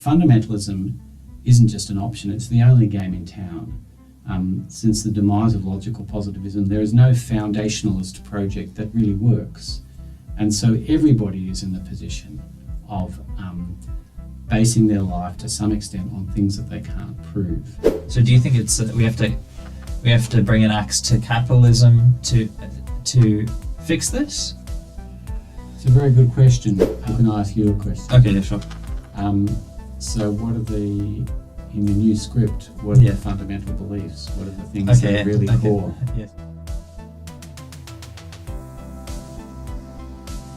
Fundamentalism isn't just an option, it's the only game in town. Since the demise of logical positivism, there is no foundationalist project that really works. And so everybody is in the position of basing their life to some extent on things that they can't prove. So do you think it's we have to bring an axe to capitalism to fix this? It's a very good question. How can I ask you a question? Okay, yeah, sure. So what are in the new script, what are the fundamental beliefs? What are the things that are really core? Yes.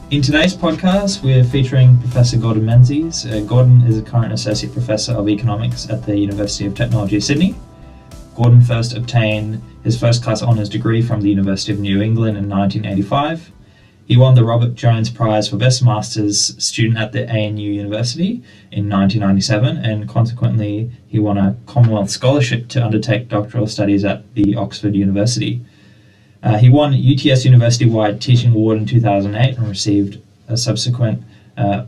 In today's podcast, we're featuring Professor Gordon Menzies. Gordon is a current Associate Professor of Economics at the University of Technology, Sydney. Gordon first obtained his first-class honours degree from the University of New England in 1985. He won the Robert Jones Prize for Best Masters Student at the ANU University in 1997, and consequently he won a Commonwealth Scholarship to undertake doctoral studies at the Oxford University. He won UTS University-wide Teaching Award in 2008 and received a subsequent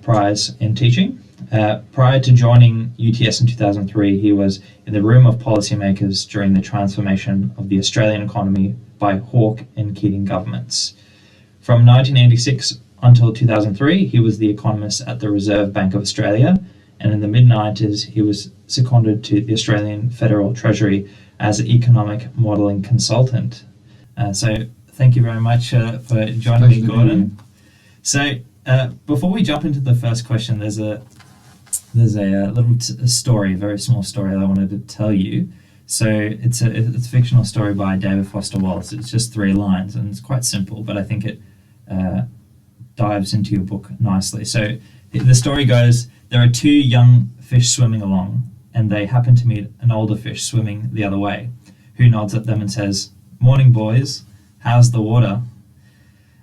prize in teaching. Prior to joining UTS in 2003, he was in the room of policymakers during the transformation of the Australian economy by Hawke and Keating governments. From 1986 until 2003, he was the economist at the Reserve Bank of Australia, and in the mid-90s, he was seconded to the Australian Federal Treasury as an economic modelling consultant. So thank you very much for joining me, Gordon. So before we jump into the first question, there's a little story, a very small story that I wanted to tell you. So it's a fictional story by David Foster Wallace. It's just 3 lines, and it's quite simple, but I think it dives into your book nicely. So the story goes, there are 2 young fish swimming along, and they happen to meet an older fish swimming the other way, who nods at them and says, "Morning, boys, how's the water?"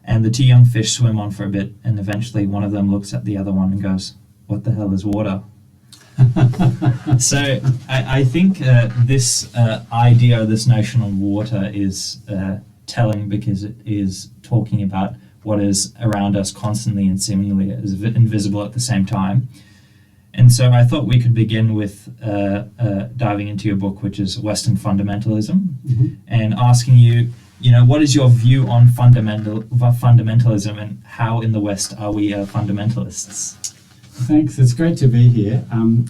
And the 2 young fish swim on for a bit, and eventually one of them looks at the other one and goes, "What the hell is water?" So I think this idea, this notion of water is telling, because it is talking about what is around us constantly and seemingly is invisible at the same time. And so I thought we could begin with diving into your book, which is Western Fundamentalism, and asking you, what is your view on fundamentalism, and how in the West are we fundamentalists? Thanks, it's great to be here.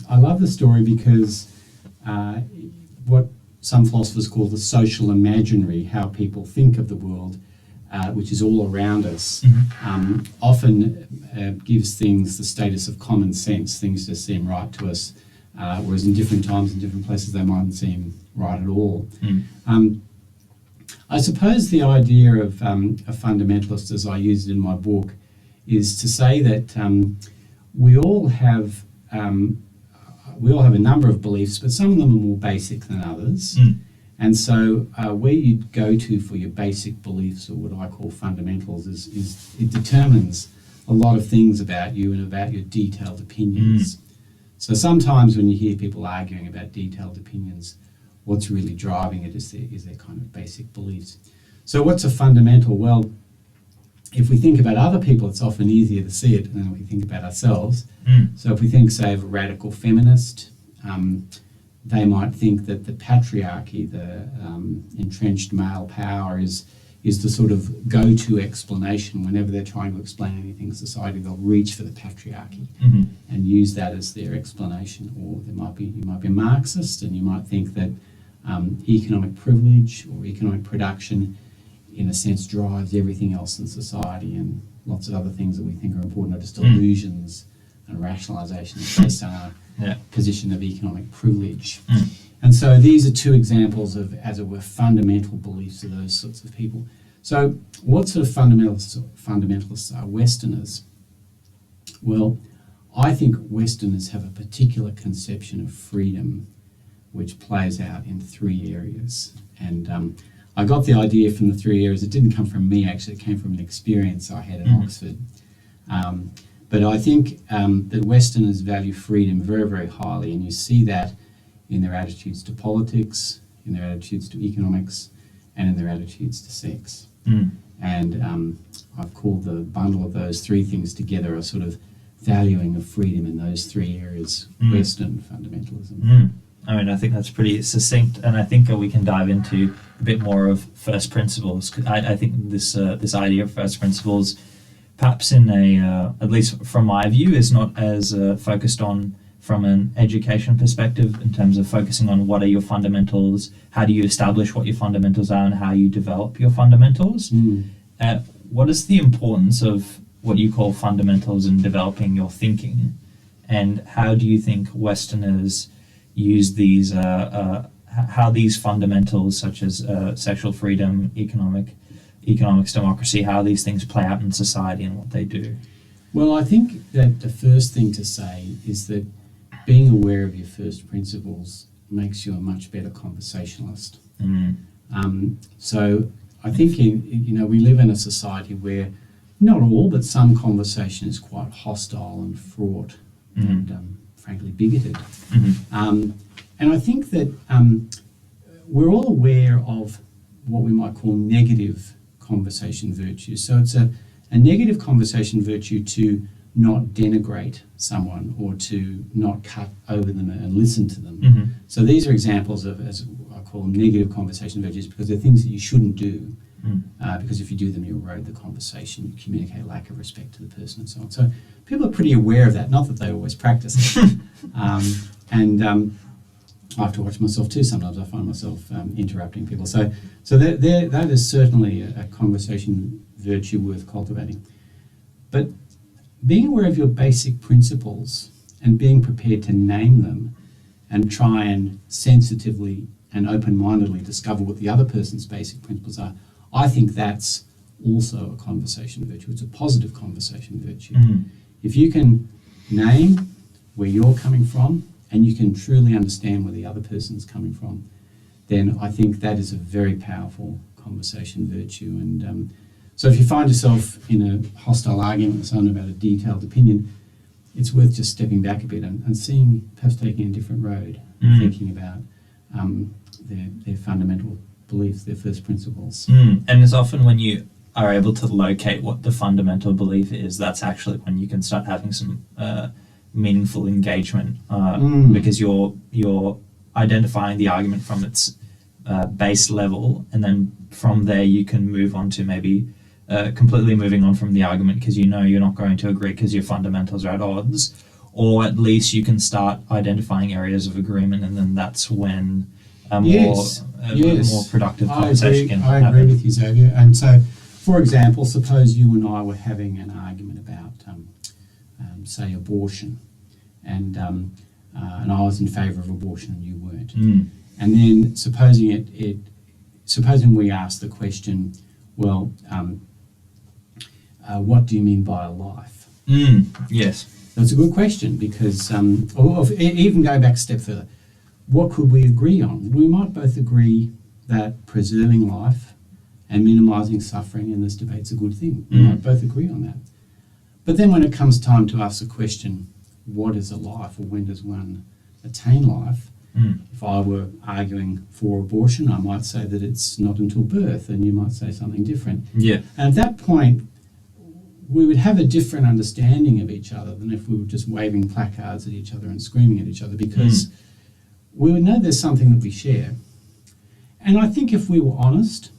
I love the story because what some philosophers call the social imaginary, how people think of the world, which is all around us, often gives things the status of common sense. Things just seem right to us, whereas in different times and different places they mightn't seem right at all. I suppose the idea of a fundamentalist, as I use it in my book, is to say that we all have a number of beliefs, but some of them are more basic than others. And so where you go to for your basic beliefs, or what I call fundamentals, is it determines a lot of things about you and about your detailed opinions. So sometimes when you hear people arguing about detailed opinions, what's really driving it is their kind of basic beliefs. So what's a fundamental? Well, if we think about other people, it's often easier to see it than if we think about ourselves. So if we think, say, of a radical feminist, they might think that the patriarchy, the entrenched male power, is the sort of go-to explanation. Whenever they're trying to explain anything in society, they'll reach for the patriarchy and use that as their explanation. Or you might be a Marxist, and you might think that economic privilege or economic production, in a sense, drives everything else in society, and lots of other things that we think are important are just illusions and rationalizations based on our position of economic privilege. And so these are 2 examples of, as it were, fundamental beliefs of those sorts of people. So what sort of fundamentalists are Westerners? Well, I think Westerners have a particular conception of freedom which plays out in 3 areas. And I got the idea from the 3 areas. It didn't come from me, actually. It came from an experience I had at Oxford. But I think that Westerners value freedom very, very highly, and you see that in their attitudes to politics, in their attitudes to economics, and in their attitudes to sex. And I've called the bundle of those 3 things together a sort of valuing of freedom in those three areas, Western fundamentalism. I mean, I think that's pretty succinct, and I think we can dive into a bit more of first principles. I think this idea of first principles, perhaps in at least from my view, is not as focused on from an education perspective in terms of focusing on what are your fundamentals, how do you establish what your fundamentals are, and how you develop your fundamentals. What is the importance of what you call fundamentals in developing your thinking, and how do you think Westerners use these, how these fundamentals such as sexual freedom, economics, democracy, how these things play out in society and what they do? Well, I think that the first thing to say is that being aware of your first principles makes you a much better conversationalist. So I think we live in a society where not all, but some conversation is quite hostile and fraught and frankly bigoted. And I think that we're all aware of what we might call negative conversation virtues. So it's a negative conversation virtue to not denigrate someone or to not cut over them and listen to them. So these are examples of, as I call them, negative conversation virtues, because they're things that you shouldn't do. Because if you do them, you erode the conversation, you communicate lack of respect to the person and so on. So people are pretty aware of that, not that they always practice it. I have to watch myself too sometimes. I find myself interrupting people. So that is certainly a conversation virtue worth cultivating. But being aware of your basic principles and being prepared to name them and try and sensitively and open-mindedly discover what the other person's basic principles are, I think that's also a conversation virtue. It's a positive conversation virtue. If you can name where you're coming from and you can truly understand where the other person's coming from, then I think that is a very powerful conversation virtue. And so if you find yourself in a hostile argument with someone about a detailed opinion, it's worth just stepping back a bit and seeing, perhaps taking a different road, and thinking about their fundamental beliefs, their first principles. And it's often when you are able to locate what the fundamental belief is, that's actually when you can start having some meaningful engagement, because you're identifying the argument from its base level, and then from there you can move on to maybe completely moving on from the argument because you know you're not going to agree because your fundamentals are at odds, or at least you can start identifying areas of agreement, and then that's when a more productive conversation can happen. I agree with you, Xavier. And so, for example, suppose you and I were having an argument about, say, abortion, and I was in favour of abortion and you weren't. And then supposing we asked the question, well, what do you mean by a life? Yes. That's a good question, because, or even go back a step further, what could we agree on? We might both agree that preserving life and minimising suffering in this debate's a good thing. We might both agree on that. But then when it comes time to ask the question, what is a life, or when does one attain life? If I were arguing for abortion, I might say that it's not until birth, and you might say something different. Yeah. And at that point, we would have a different understanding of each other than if we were just waving placards at each other and screaming at each other, because we would know there's something that we share. And I think if we were honest,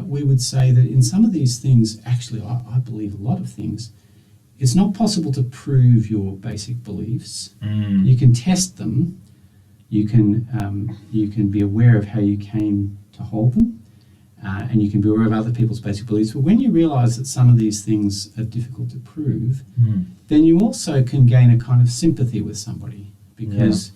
we would say that in some of these things, actually, I believe a lot of things, it's not possible to prove your basic beliefs. You can test them. You can be aware of how you came to hold them, and you can be aware of other people's basic beliefs. But when you realise that some of these things are difficult to prove, then you also can gain a kind of sympathy with somebody, because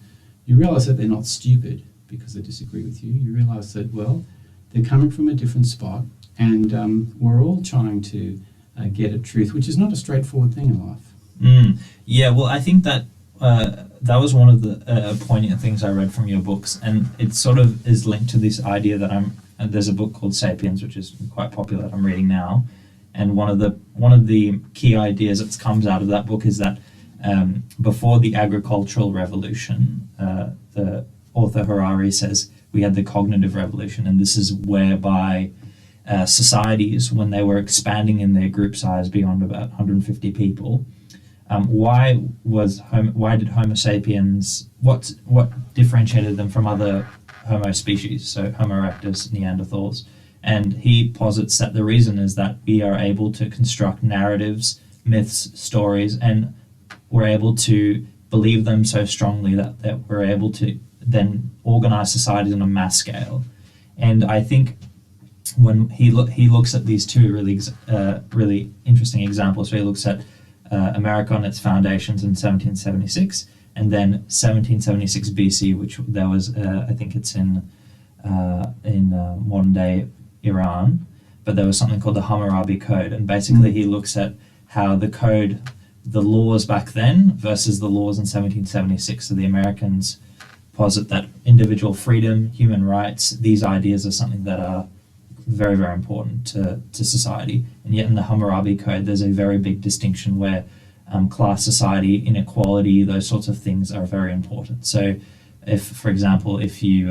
you realise that they're not stupid because they disagree with you. You realise that, well, they're coming from a different spot, and we're all trying to get at truth, which is not a straightforward thing in life. Yeah, well, I think that that was one of the poignant things I read from your books, and it sort of is linked to this idea that there's a book called *Sapiens*, which is quite popular, that I'm reading now, and one of the key ideas that comes out of that book is that before the agricultural revolution, the author Harari says we had the cognitive revolution, and this is whereby societies, when they were expanding in their group size beyond about 150 people, Why did Homo sapiens, what differentiated them from other Homo species, so Homo erectus, Neanderthals? And he posits that the reason is that we are able to construct narratives, myths, stories, and we're able to believe them so strongly that we're able to then organize societies on a mass scale. And I think when he looks at these two really interesting examples, so he looks at America on its foundations in 1776, and then 1776 BC, which there was, I think it's in modern day Iran, but there was something called the Hammurabi Code, and basically he looks at how the laws back then versus the laws in 1776. So the Americans posit that individual freedom, human rights, these ideas are something that are very, very important to society. And yet in the Hammurabi Code, there's a very big distinction where class society, inequality, those sorts of things are very important. So if, for example, if you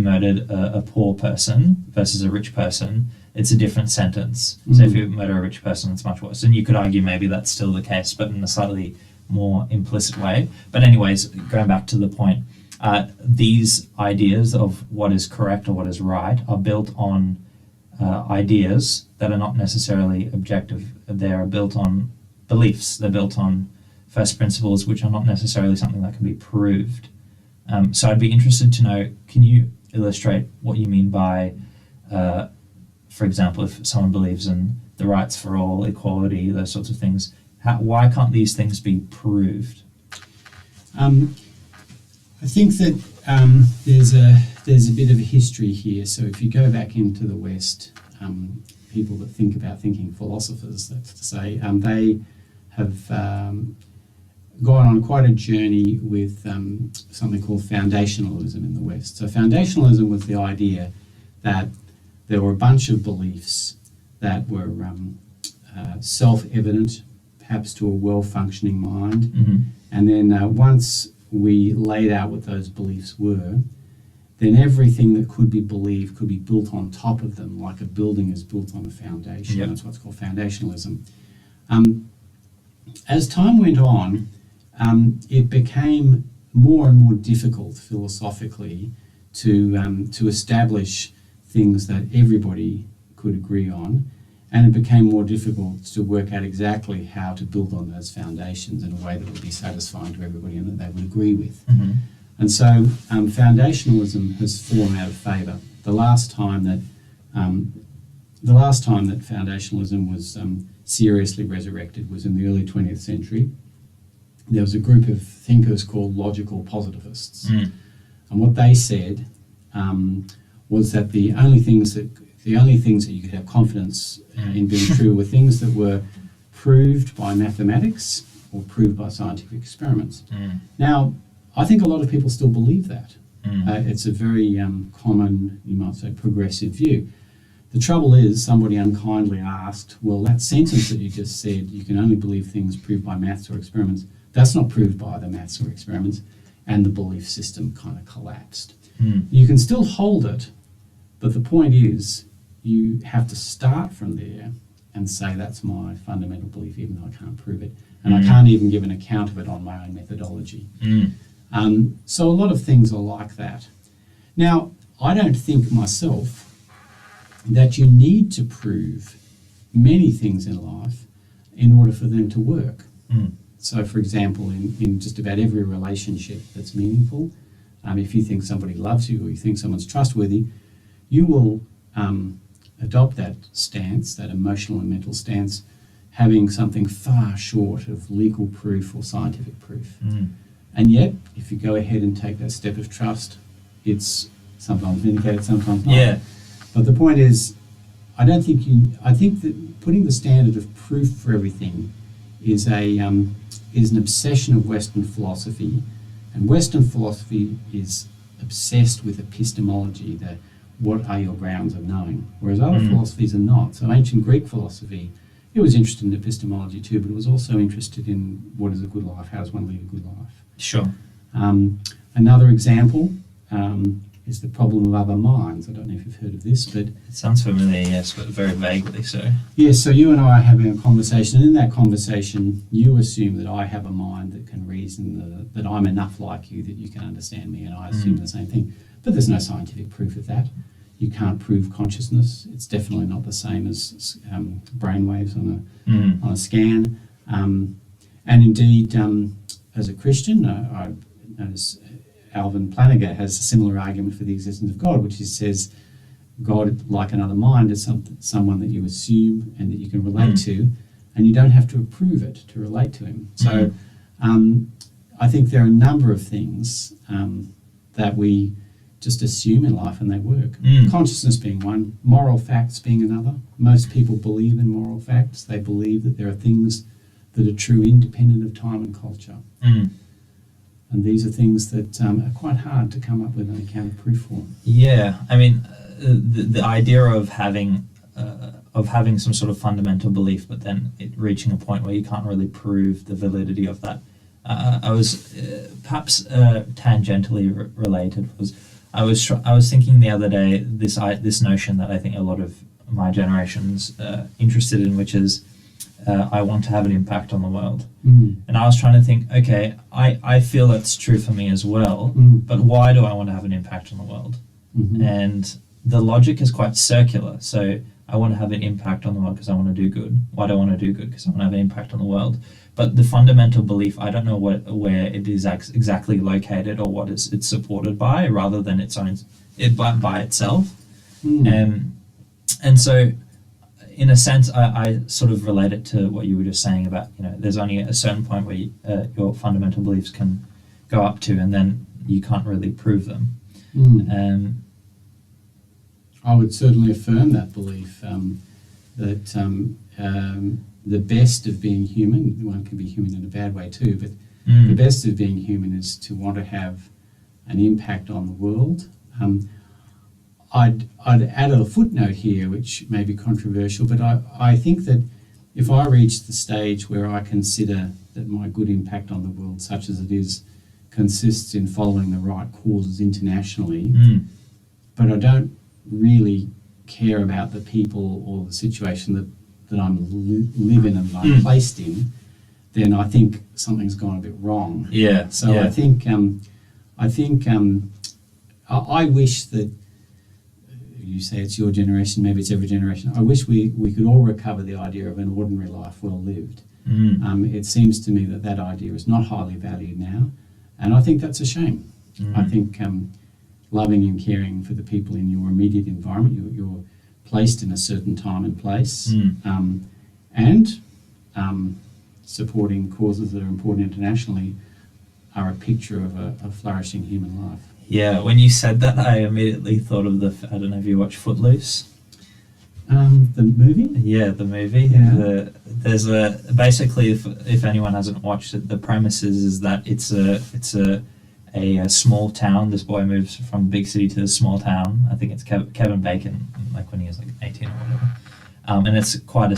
murdered a poor person versus a rich person, it's a different sentence. So if you murder a rich person, it's much worse. And you could argue maybe that's still the case, but in a slightly more implicit way. But anyways, going back to the point, these ideas of what is correct or what is right are built on ideas that are not necessarily objective. They are built on beliefs. They're built on first principles, which are not necessarily something that can be proved. So I'd be interested to know, can you illustrate what you mean by, for example, if someone believes in the rights for all, equality, those sorts of things, why can't these things be proved? I think that there's a bit of a history here. So if you go back into the West, people that think about thinking philosophers, that's to say, they have gone on quite a journey with something called foundationalism in the West. So foundationalism was the idea that there were a bunch of beliefs that were self-evident, perhaps to a well-functioning mind, and then once we laid out what those beliefs were, then everything that could be believed could be built on top of them, like a building is built on a foundation. That's what's called foundationalism. As time went on, it became more and more difficult philosophically to establish things that everybody could agree on, and it became more difficult to work out exactly how to build on those foundations in a way that would be satisfying to everybody and that they would agree with. And so foundationalism has fallen out of favour. The last time that foundationalism was seriously resurrected was in the early 20th century. There was a group of thinkers called logical positivists, and what they said was that the only things that you could have confidence in being true were things that were proved by mathematics or proved by scientific experiments. Now, I think a lot of people still believe that. It's a very common, you might say, progressive view. The trouble is, somebody unkindly asked, well, that sentence that you just said, you can only believe things proved by maths or experiments, that's not proved by the maths or experiments, and the belief system kind of collapsed. You can still hold it, but the point is, you have to start from there and say that's my fundamental belief, even though I can't prove it, and I can't even give an account of it on my own methodology. So a lot of things are like that. Now, I don't think myself that you need to prove many things in life in order for them to work. So, for example, in just about every relationship that's meaningful, if you think somebody loves you or you think someone's trustworthy, you will adopt that stance, that emotional and mental stance, having something far short of legal proof or scientific proof. And yet, if you go ahead and take that step of trust, it's sometimes vindicated, sometimes not. But the point is, I think that putting the standard of proof for everything is an obsession of Western philosophy, and Western philosophy is obsessed with epistemology, that what are your grounds of knowing, whereas other philosophies are not. So ancient Greek philosophy, it was interested in epistemology too, but it was also interested in what is a good life, how does one lead a good life. Sure. Another example is the problem of other minds. I don't know if you've heard of this, but... It sounds familiar, yes, but very vaguely so. Yes, so you and I are having a conversation, and in that conversation, you assume that I have a mind that can reason, that I'm enough like you, that you can understand me, and I assume the same thing. But there's no scientific proof of that. You can't prove consciousness. It's definitely not the same as brainwaves on a scan. And indeed, as a Christian, I notice Alvin Plantinga has a similar argument for the existence of God, which says God, like another mind, is someone that you assume and that you can relate to, and you don't have to approve it to relate to him. So I think there are a number of things that we just assume in life and they work. Consciousness being one, moral facts being another. Most people believe in moral facts. They believe that there are things that are true independent of time and culture. And these are things that are quite hard to come up with an account of proof for. Yeah, I mean, the idea of having some sort of fundamental belief, but then it reaching a point where you can't really prove the validity of that. I was perhaps tangentially related. I was thinking the other day this notion that I think a lot of my generation's interested in, which is I want to have an impact on the world. And I was trying to think, okay, I feel that's true for me as well, but why do I want to have an impact on the world? And the logic is quite circular. So I want to have an impact on the world because I want to do good. Why do I want to do good? Because I want to have an impact on the world. But the fundamental belief, I don't know where it is exactly located or what it's supported by, rather than by itself. And so, in a sense, I sort of relate it to what you were just saying about, there's only a certain point where your fundamental beliefs can go up to, and then you can't really prove them. I would certainly affirm that belief, that the best of being human, one can be human in a bad way too, but the best of being human is to want to have an impact on the world. I'd add a footnote here, which may be controversial, but I think that if I reach the stage where I consider that my good impact on the world, such as it is, consists in following the right causes internationally, but I don't really care about the people or the situation that I'm living and I'm placed in, then I think something's gone a bit wrong. Yeah. So yeah. I wish that, you say it's your generation, maybe it's every generation. I wish we could all recover the idea of an ordinary life well lived. It seems to me that idea is not highly valued now, and I think that's a shame. I think loving and caring for the people in your immediate environment, you're placed in a certain time and place, and supporting causes that are important internationally are a picture of a flourishing human life. Yeah, when you said that, I immediately thought of I don't know if you watch Footloose. The movie? Yeah, the movie. Yeah. There's basically, if anyone hasn't watched it, the premise is that it's a small town. This boy moves from a big city to a small town. I think it's Kevin Bacon, like when he was like 18 or whatever. And it's quite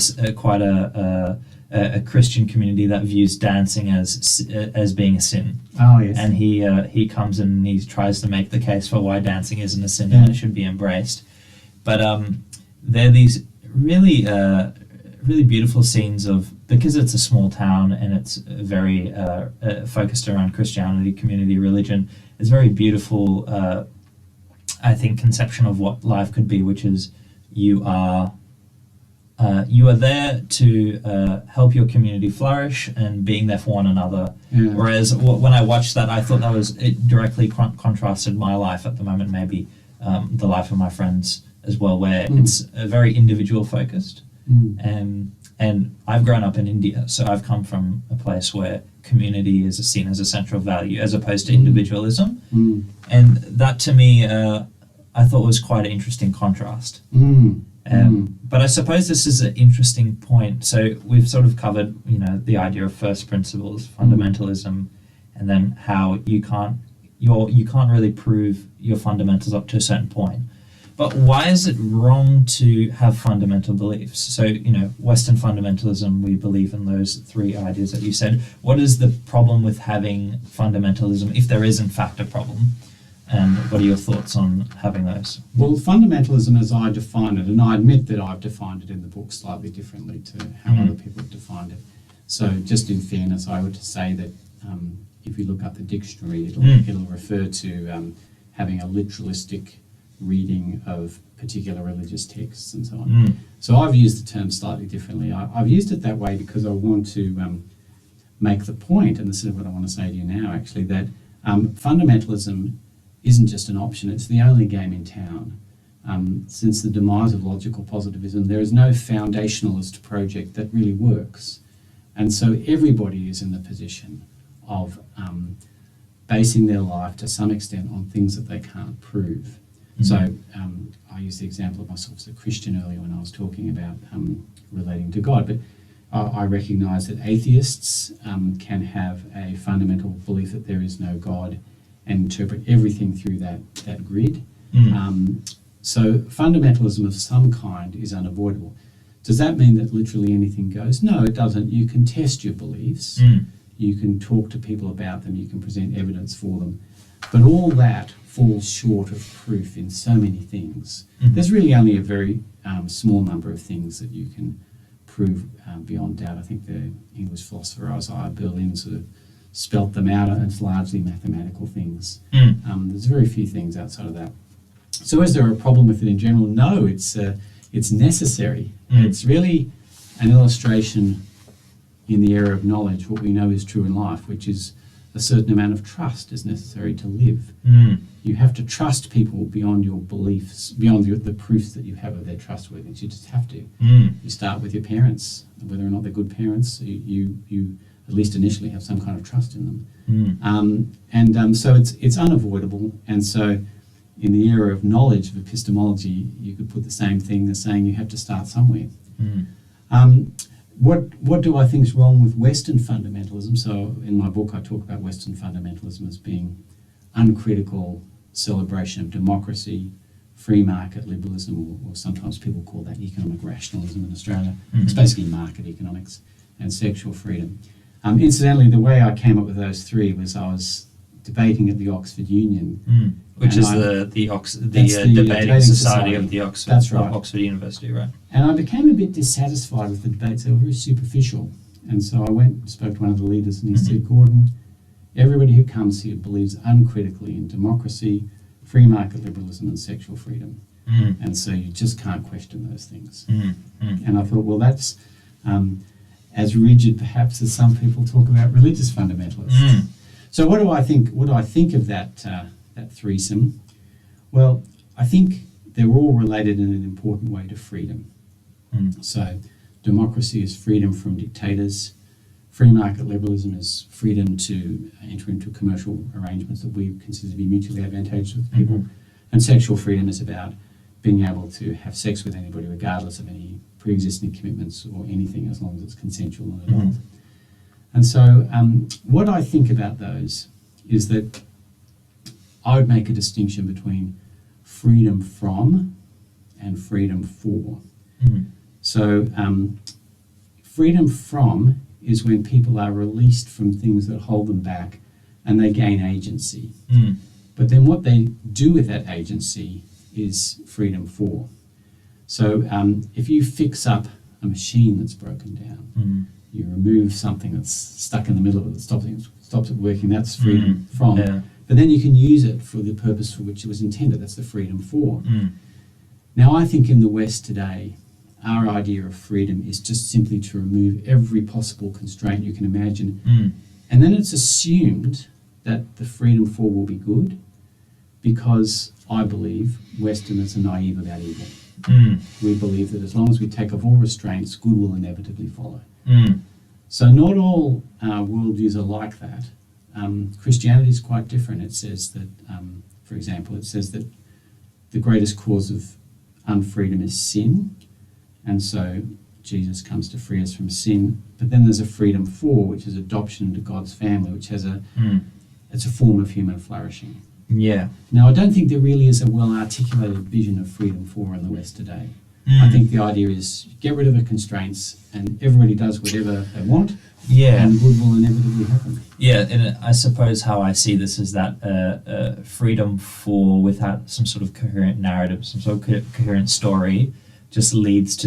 a Christian community that views dancing as being a sin. Oh yes. And he comes in and he tries to make the case for why dancing isn't a sin and it should be embraced. But there are these really really beautiful scenes of, because it's a small town and it's very focused around Christianity, community, religion. It's very beautiful, I think, conception of what life could be, which is you are there to help your community flourish and being there for one another. Yeah. Whereas when I watched that, I thought it directly contrasted my life at the moment, maybe the life of my friends as well, where it's very individual focused. And I've grown up in India, so I've come from a place where community is seen as a central value as opposed to individualism. And that to me, I thought was quite an interesting contrast. But I suppose this is an interesting point. So we've sort of covered, the idea of first principles, fundamentalism, and then how you can't really prove your fundamentals up to a certain point. But why is it wrong to have fundamental beliefs? So, Western fundamentalism, we believe in those three ideas that you said. What is the problem with having fundamentalism, if there is in fact a problem? And what are your thoughts on having those? Well, fundamentalism as I define it, and I admit that I've defined it in the book slightly differently to how other people have defined it. So just in fairness, I would say that if you look up the dictionary, it'll refer to having a literalistic reading of particular religious texts and so on. So I've used the term slightly differently. I've used it that way because I want to make the point, and this is what I want to say to you now actually, that fundamentalism isn't just an option, it's the only game in town. Since the demise of logical positivism, there is no foundationalist project that really works. And so everybody is in the position of basing their life to some extent on things that they can't prove. So I used the example of myself as a Christian earlier when I was talking about relating to God, but I recognise that atheists can have a fundamental belief that there is no God and interpret everything through that grid. So fundamentalism of some kind is unavoidable. Does that mean that literally anything goes? No, it doesn't. You can test your beliefs, you can talk to people about them, you can present evidence for them, but all that falls short of proof in so many things. There's really only a very small number of things that you can prove beyond doubt. I think the English philosopher Isaiah Berlin sort of spelt them out, and it's largely mathematical things. There's very few things outside of that. So is there a problem with it in general? No, it's necessary. It's really an illustration in the area of knowledge, what we know is true in life, which is a certain amount of trust is necessary to live. You have to trust people beyond your beliefs, beyond the proofs that you have of their trustworthiness. You just have to. You start with your parents, whether or not they're good parents, you at least initially have some kind of trust in them. So it's unavoidable. And so in the era of knowledge, of epistemology, you could put the same thing as saying you have to start somewhere. What do I think is wrong with Western fundamentalism? So in my book I talk about Western fundamentalism as being uncritical celebration of democracy, free market liberalism, or sometimes people call that economic rationalism in Australia. It's basically market economics, and sexual freedom. Incidentally, the way I came up with those three was I was debating at the Oxford Union. Which is the debating society of the Oxford, that's right. Of Oxford University, right? And I became a bit dissatisfied with the debates. They were very superficial. And so I went and spoke to one of the leaders, and he said, Gordon, everybody who comes here believes uncritically in democracy, free market liberalism and sexual freedom. And so you just can't question those things. And I thought, well, that's as rigid perhaps as some people talk about religious fundamentalists. So what do I think? What do I think of that threesome? Well, I think they're all related in an important way to freedom. So democracy is freedom from dictators. Free market liberalism is freedom to enter into commercial arrangements that we consider to be mutually advantageous with people. And sexual freedom is about being able to have sex with anybody regardless of any pre-existing commitments or anything, as long as it's consensual and adult. And so what I think about those is that I would make a distinction between freedom from and freedom for. So freedom from is when people are released from things that hold them back and they gain agency. But then what they do with that agency is freedom for. So if you fix up a machine that's broken down, you remove something that's stuck in the middle of it that stops it working, that's freedom from. But then you can use it for the purpose for which it was intended, that's the freedom for. Now I think in the West today, our idea of freedom is just simply to remove every possible constraint you can imagine. And then it's assumed that the freedom for will be good, because I believe Westerners are naive about evil. We believe that as long as we take off all restraints, good will inevitably follow. So not all worldviews are like that. Christianity is quite different. It says that, for example, it says that the greatest cause of unfreedom is sin, and so Jesus comes to free us from sin. But then there's a freedom for, which is adoption into God's family, which has it's a form of human flourishing. Now, I don't think there really is a well-articulated vision of freedom for in the West today. I think the idea is get rid of the constraints and everybody does whatever they want, Yeah. and good will inevitably happen. Yeah, and I suppose how I see this is that freedom for without some sort of coherent narrative, some sort of coherent story, just leads to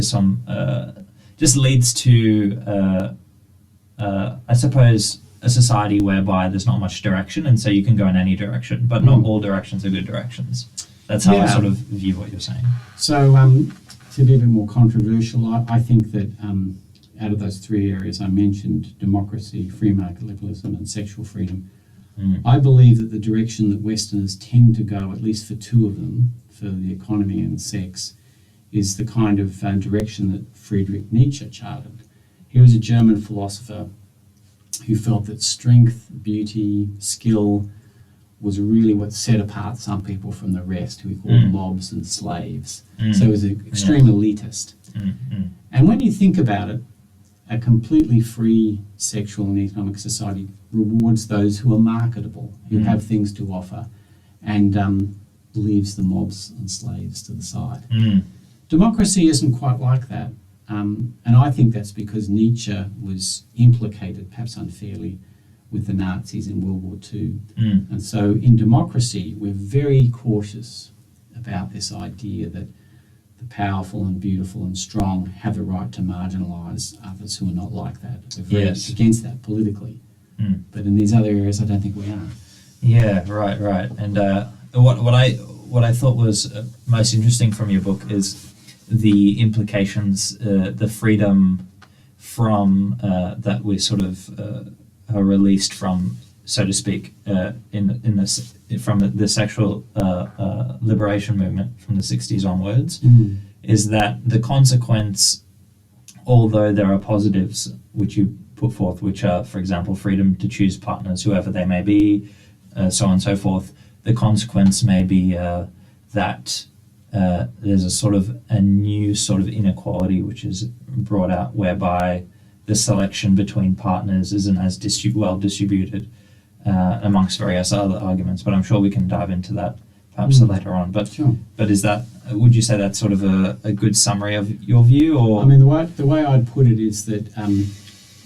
I suppose a society whereby there's not much direction, and so you can go in any direction, but not all directions are good directions. That's how I sort of view what you're saying. So to be a bit more controversial, I think that out of those three areas I mentioned, democracy, free market liberalism and sexual freedom, I believe that the direction that Westerners tend to go, at least for two of them, for the economy and sex, is the kind of direction that Friedrich Nietzsche charted. He was a German philosopher who felt that strength, beauty, skill was really what set apart some people from the rest, who he called mobs and slaves. So he was an extreme elitist. And when you think about it, a completely free sexual and economic society rewards those who are marketable, who have things to offer, and leaves the mobs and slaves to the side. Democracy isn't quite like that. And I think that's because Nietzsche was implicated, perhaps unfairly, with the Nazis in World War II. And so in democracy, we're very cautious about this idea that the powerful and beautiful and strong have the right to marginalise others who are not like that. We're very against that politically. But in these other areas, I don't think we are. Yeah, right. And what I thought was most interesting from your book is the implications, the freedom from that we're sort of are released from, so to speak, from the sexual liberation movement from the 60s onwards, is that the consequence, although there are positives which you put forth, which are, for example, freedom to choose partners, whoever they may be, so on and so forth, the consequence may be that there's a new sort of inequality which is brought out, whereby the selection between partners isn't as well distributed, amongst various other arguments. But I'm sure we can dive into that perhaps later on. But sure. But would you say that's sort of a good summary of your view? Or I mean, the way I'd put it is that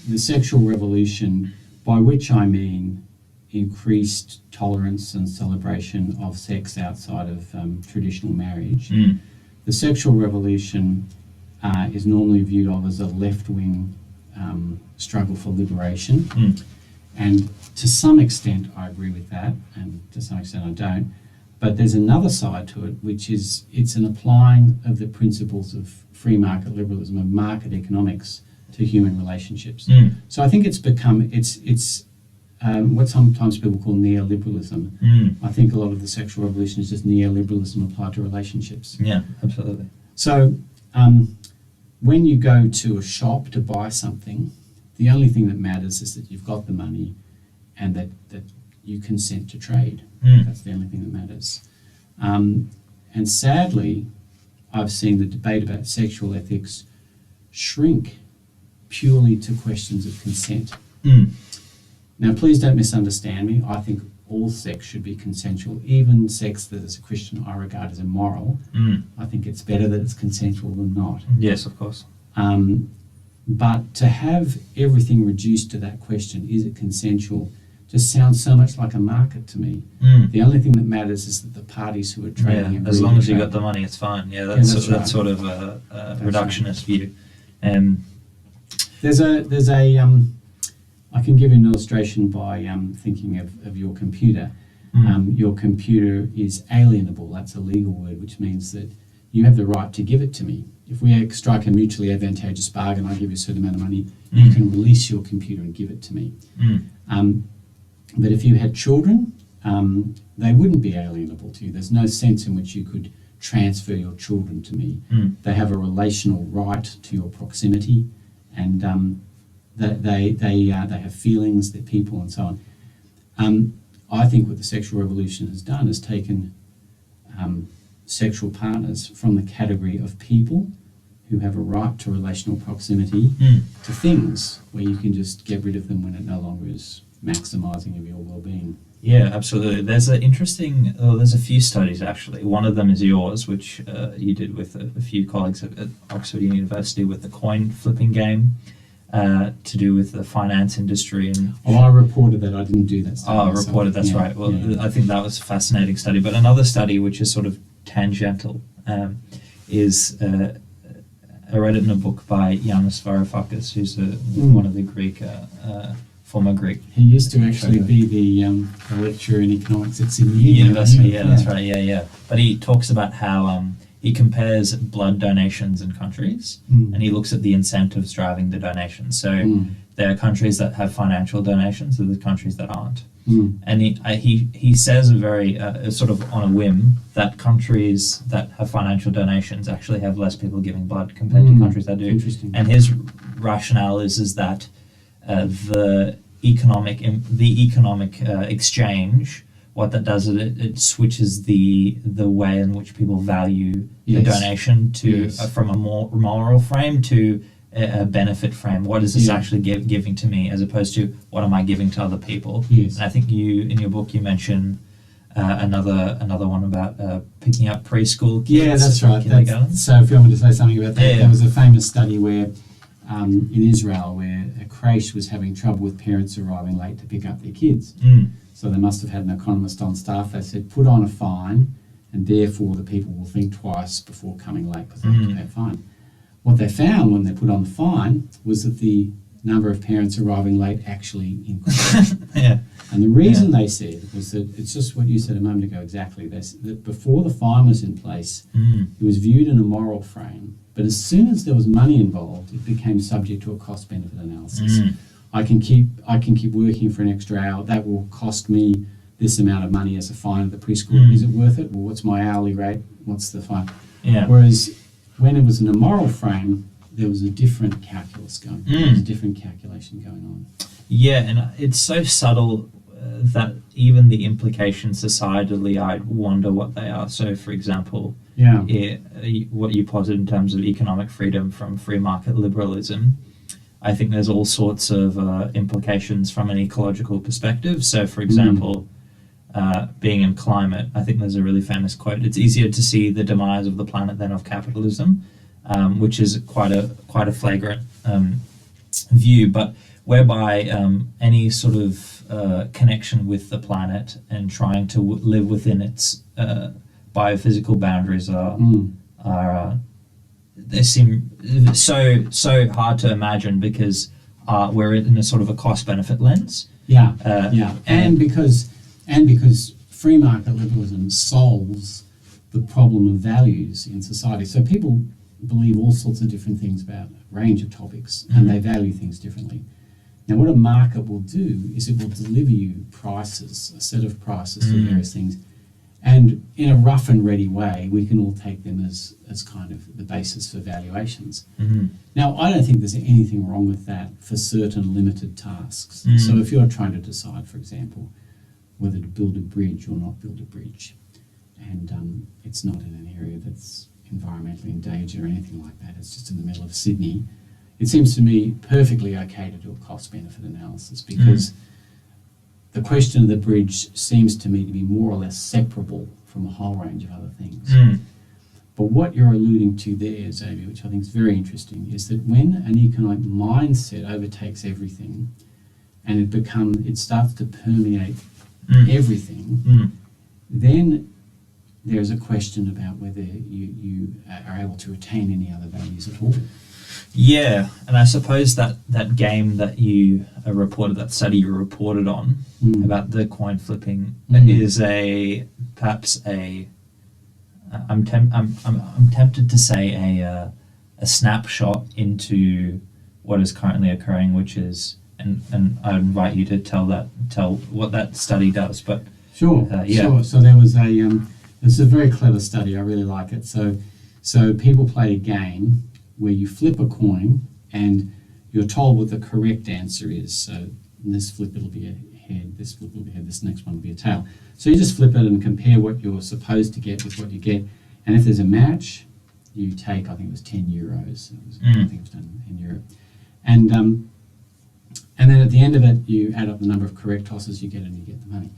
the sexual revolution, by which I mean increased tolerance and celebration of sex outside of traditional marriage, the sexual revolution is normally viewed of as a left-wing struggle for liberation. And to some extent I agree with that, and to some extent I don't. But there's another side to it, which is it's an applying of the principles of free market liberalism, of market economics, to human relationships. So I think it's become, it's what sometimes people call neoliberalism. I think a lot of the sexual revolution is just neoliberalism applied to relationships. Yeah, absolutely. So when you go to a shop to buy something, the only thing that matters is that you've got the money and that you consent to trade. That's the only thing that matters. And sadly, I've seen the debate about sexual ethics shrink purely to questions of consent. Now, please don't misunderstand me. I think all sex should be consensual, even sex that as a Christian I regard as immoral. I think it's better that it's consensual than not. Yes, of course. But to have everything reduced to that question, is it consensual, just sounds so much like a market to me. The only thing that matters is that the parties who are trading... as long as you got the money, it's fine. Yeah, that's right. Sort of a reductionist view. There's a I can give you an illustration by thinking of your computer. Your computer is alienable. That's a legal word, which means that you have the right to give it to me. If we strike a mutually advantageous bargain, I give you a certain amount of money, you can release your computer and give it to me. But if you had children, they wouldn't be alienable to you. There's no sense in which you could transfer your children to me. They have a relational right to your proximity, and they have feelings, they're people, and so on. I think what the sexual revolution has done is taken sexual partners from the category of people who have a right to relational proximity to things where you can just get rid of them when it no longer is maximising of your well-being. Yeah, absolutely. There's a few studies actually. One of them is yours, which you did with a few colleagues at Oxford University with the coin flipping game. to do with the finance industry. And I reported that. I didn't do that study. Reported, that's yeah, right. Well, yeah. I think that was a fascinating study. But another study, which is sort of tangential, is I read it in a book by Yanis Varoufakis, who's one of the Greek, former Greek. He used to actually be the lecturer in economics at Sydney University. Yeah, that's right. Yeah. But he talks about how he compares blood donations in countries, and he looks at the incentives driving the donations. So there are countries that have financial donations, and there are countries that aren't. And he says very sort of on a whim that countries that have financial donations actually have less people giving blood compared to countries that do. Interesting. And his rationale is that the economic exchange, what that does is it switches the way in which people value the donation to from a more moral frame to a benefit frame. What is this actually giving to me, as opposed to what am I giving to other people? Yes. And I think in your book you mention another one about picking up preschool kids. Yeah, that's right. Kindergarten. So if you want me to say something about that, Yeah. there was a famous study where in Israel where a creche was having trouble with parents arriving late to pick up their kids. So they must have had an economist on staff. They said, put on a fine, and therefore the people will think twice before coming late because they have to pay a fine. What they found when they put on the fine was that the number of parents arriving late actually increased. And the reason they said was that it's just what you said a moment ago exactly. They said that before the fine was in place, it was viewed in a moral frame. But as soon as there was money involved, it became subject to a cost-benefit analysis. I can keep working for an extra hour. That will cost me this amount of money as a fine at the preschool. Is it worth it? Well, what's my hourly rate? What's the fine? Whereas when it was in a moral frame, there was a different calculus going on. There was a different calculation going on. Yeah, and it's so subtle that even the implications societally, I wonder what they are. So, for example, what you posit in terms of economic freedom from free market liberalism, I think there's all sorts of implications from an ecological perspective. So, for example, being in climate, I think there's a really famous quote: "It's easier to see the demise of the planet than of capitalism," which is quite a flagrant view, but whereby any sort of connection with the planet and trying to live within its biophysical boundaries are they seem so hard to imagine because we're in a sort of a cost-benefit lens. And because free market liberalism solves the problem of values in society. So people believe all sorts of different things about a range of topics, and they value things differently. Now, what a market will do is it will deliver you prices, a set of prices for various things, and in a rough and ready way, we can all take them as kind of the basis for valuations. Now, I don't think there's anything wrong with that for certain limited tasks. So if you're trying to decide, for example, whether to build a bridge or not build a bridge, and it's not in an area that's environmentally endangered or anything like that, it's just in the middle of Sydney, it seems to me perfectly okay to do a cost-benefit analysis because the question of the bridge seems to me to be more or less separable from a whole range of other things. But what you're alluding to there, Xavier, which I think is very interesting, is that when an economic mindset overtakes everything and it starts to permeate everything, then there's a question about whether you are able to retain any other values at all. Yeah, and I suppose that game that you reported, that study you reported on about the coin flipping is perhaps I'm tempted to say a snapshot into what is currently occurring, which is and I invite you to tell what that study does. But sure. So there was it's a very clever study. I really like it. So people play a game where you flip a coin and you're told what the correct answer is. So in this flip it'll be a head, this flip will be a head, this next one will be a tail. So you just flip it and compare what you're supposed to get with what you get. And if there's a match, you take, I think it was 10 euros. I think it was done in Europe. And then at the end of it, you add up the number of correct tosses you get and you get the money.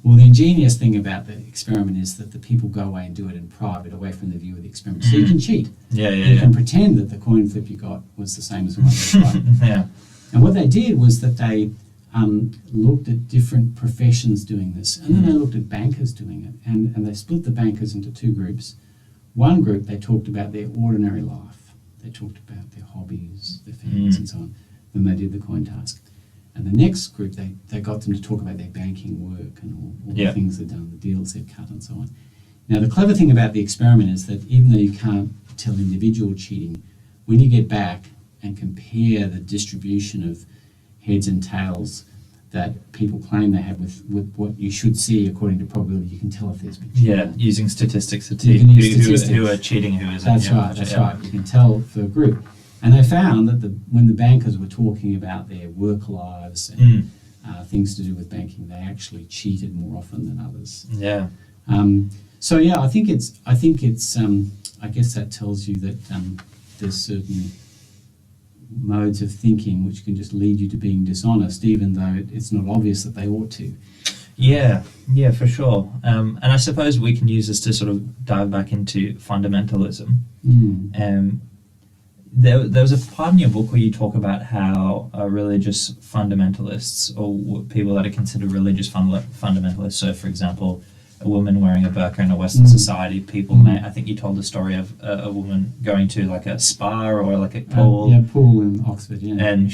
Well, the ingenious thing about the experiment is that the people go away and do it in private, away from the view of the experiment. So you can cheat. You can pretend that the coin flip you got was the same as the one you tried. Yeah. And what they did was that they looked at different professions doing this, and then they looked at bankers doing it, and they split the bankers into two groups. One group, they talked about their ordinary life. They talked about their hobbies, their families, and so on. Then they did the coin task. And the next group, they got them to talk about their banking work and all the things they've done, the deals they've cut and so on. Now, the clever thing about the experiment is that even though you can't tell individual cheating, when you get back and compare the distribution of heads and tails that people claim they have with what you should see according to probability, you can tell if there's been cheating. Yeah, using statistics to You can use statistics. who are cheating, who isn't. That's right. You can tell for a group. And they found that when the bankers were talking about their work lives and things to do with banking, they actually cheated more often than others. Yeah. So yeah, I think it's. I guess that tells you that there's certain modes of thinking which can just lead you to being dishonest, even though it's not obvious that they ought to. Yeah, for sure. And I suppose we can use this to sort of dive back into fundamentalism. There was a part in your book where you talk about how religious fundamentalists, or people that are considered religious fundamentalists, so for example, a woman wearing a burqa in a Western society, people may, I think you told the story of a woman going to like a spa or like a pool. Pool in Oxford, And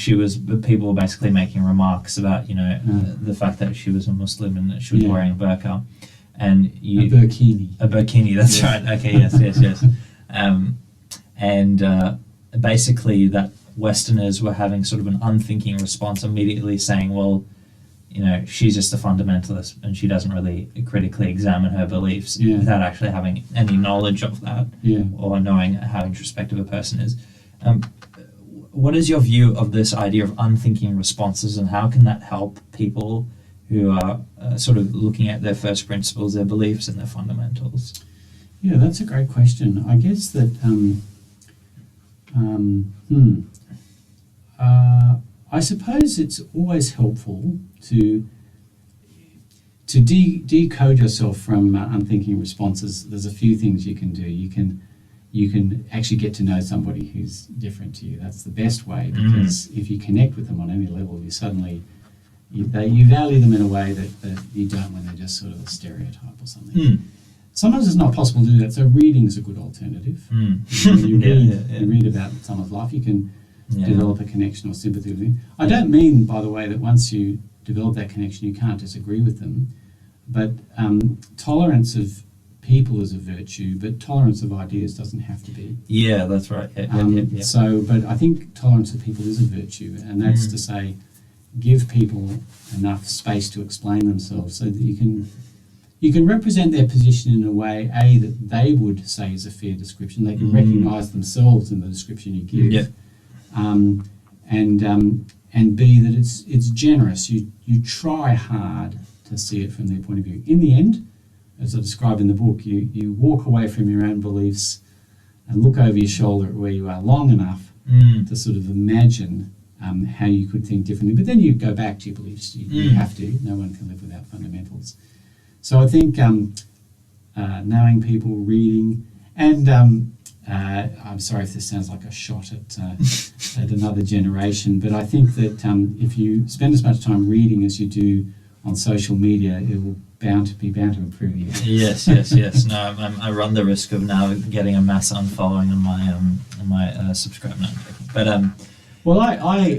people were basically making remarks about, the fact that she was a Muslim and that she was wearing a burqa. And a burkini. A burkini, that's right. Okay, yes. Basically that Westerners were having sort of an unthinking response, immediately saying, well, she's just a fundamentalist and she doesn't really critically examine her beliefs without actually having any knowledge of that or knowing how introspective a person is. What is your view of this idea of unthinking responses, and how can that help people who are sort of looking at their first principles, their beliefs and their fundamentals? Yeah, that's a great question. I guess that I suppose it's always helpful to decode yourself from unthinking responses. There's a few things you can do. You can actually get to know somebody who's different to you. That's the best way, because if you connect with them on any level, you suddenly you value them in a way that you don't when they're just sort of a stereotype or something. Sometimes it's not possible to do that, so reading is a good alternative. You read about someone's life, you can develop a connection or sympathy with them. I don't mean, by the way, that once you develop that connection, you can't disagree with them, but tolerance of people is a virtue, but tolerance of ideas doesn't have to be. Yeah, that's right. So, but I think tolerance of people is a virtue, and that's to say, give people enough space to explain themselves so that you can represent their position in a way, A, that they would say is a fair description. They can recognise themselves in the description you give. And B, that it's generous. You try hard to see it from their point of view. In the end, as I describe in the book, you walk away from your own beliefs and look over your shoulder at where you are long enough to sort of imagine how you could think differently. But then you go back to your beliefs. You have to. No one can live without fundamentals. So I think knowing people, reading, and I'm sorry if this sounds like a shot at another generation, but I think that if you spend as much time reading as you do on social media, it will be bound to improve you. Yes. No, I run the risk of now getting a mass unfollowing on my subscribe. No, but well,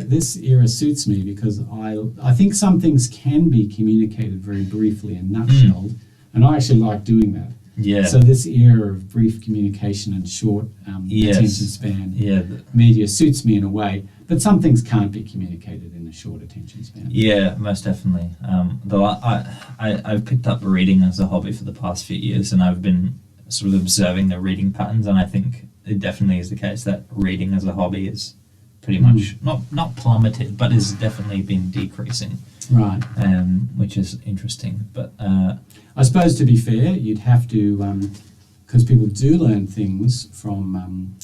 this era suits me because I think some things can be communicated very briefly and nutshelled, and I actually like doing that. Yeah. So this era of brief communication and short attention span media suits me in a way, but some things can't be communicated in a short attention span. Yeah, most definitely. Though I've picked up reading as a hobby for the past few years, and I've been sort of observing the reading patterns, and I think it definitely is the case that reading as a hobby is pretty much not plummeted, but has definitely been decreasing. Right. Which is interesting, but I suppose to be fair, you'd have to, because people do learn things from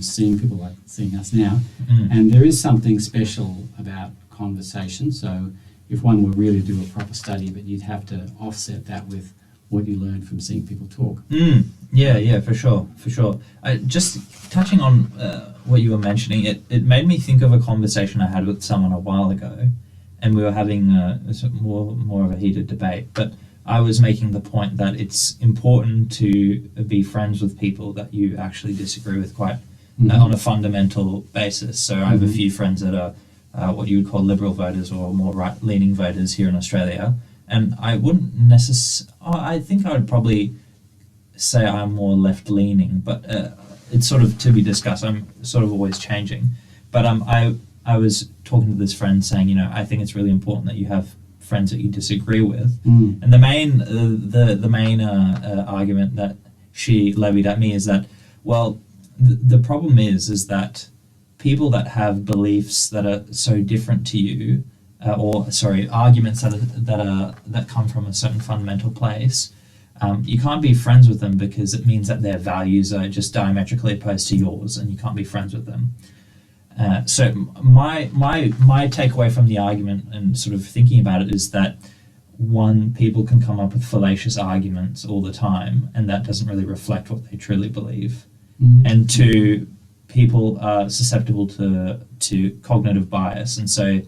seeing people like seeing us now, and there is something special about conversation. So if one were really to do a proper study, but you'd have to offset that with what you learn from seeing people talk. Yeah, for sure. Just touching on what you were mentioning, it made me think of a conversation I had with someone a while ago, and we were having more of a heated debate. But I was making the point that it's important to be friends with people that you actually disagree with quite on a fundamental basis. So I have a few friends that are what you would call liberal voters or more right-leaning voters here in Australia. And I wouldn't I think I would probably say I'm more left-leaning, but it's sort of to be discussed. I'm sort of always changing. But I was talking to this friend saying, you know, I think it's really important that you have friends that you disagree with. And the main argument that she levied at me is that, well, the problem is that people that have beliefs that are so different to you, arguments that come from a certain fundamental place, you can't be friends with them because it means that their values are just diametrically opposed to yours, and you can't be friends with them. So my takeaway from the argument and sort of thinking about it is that, one, people can come up with fallacious arguments all the time, and that doesn't really reflect what they truly believe. And two, people are susceptible to cognitive bias, and so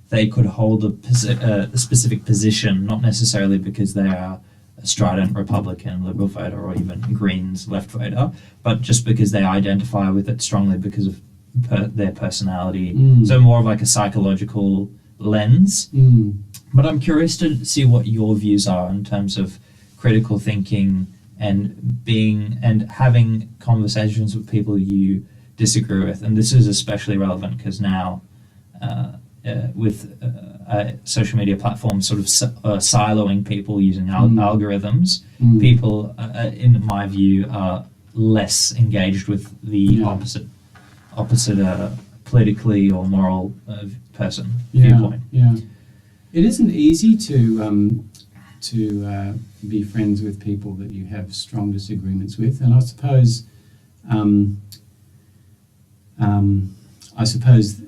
they could hold a specific position, not necessarily because they are a strident Republican, Liberal voter, or even Greens left voter, but just because they identify with it strongly because of their personality. So more of like a psychological lens. But I'm curious to see what your views are in terms of critical thinking and having conversations with people you disagree with. And this is especially relevant because now with social media platforms sort of siloing people using algorithms, people, in my view, are less engaged with the opposite politically or moral viewpoint. It isn't easy to be friends with people that you have strong disagreements with, and I suppose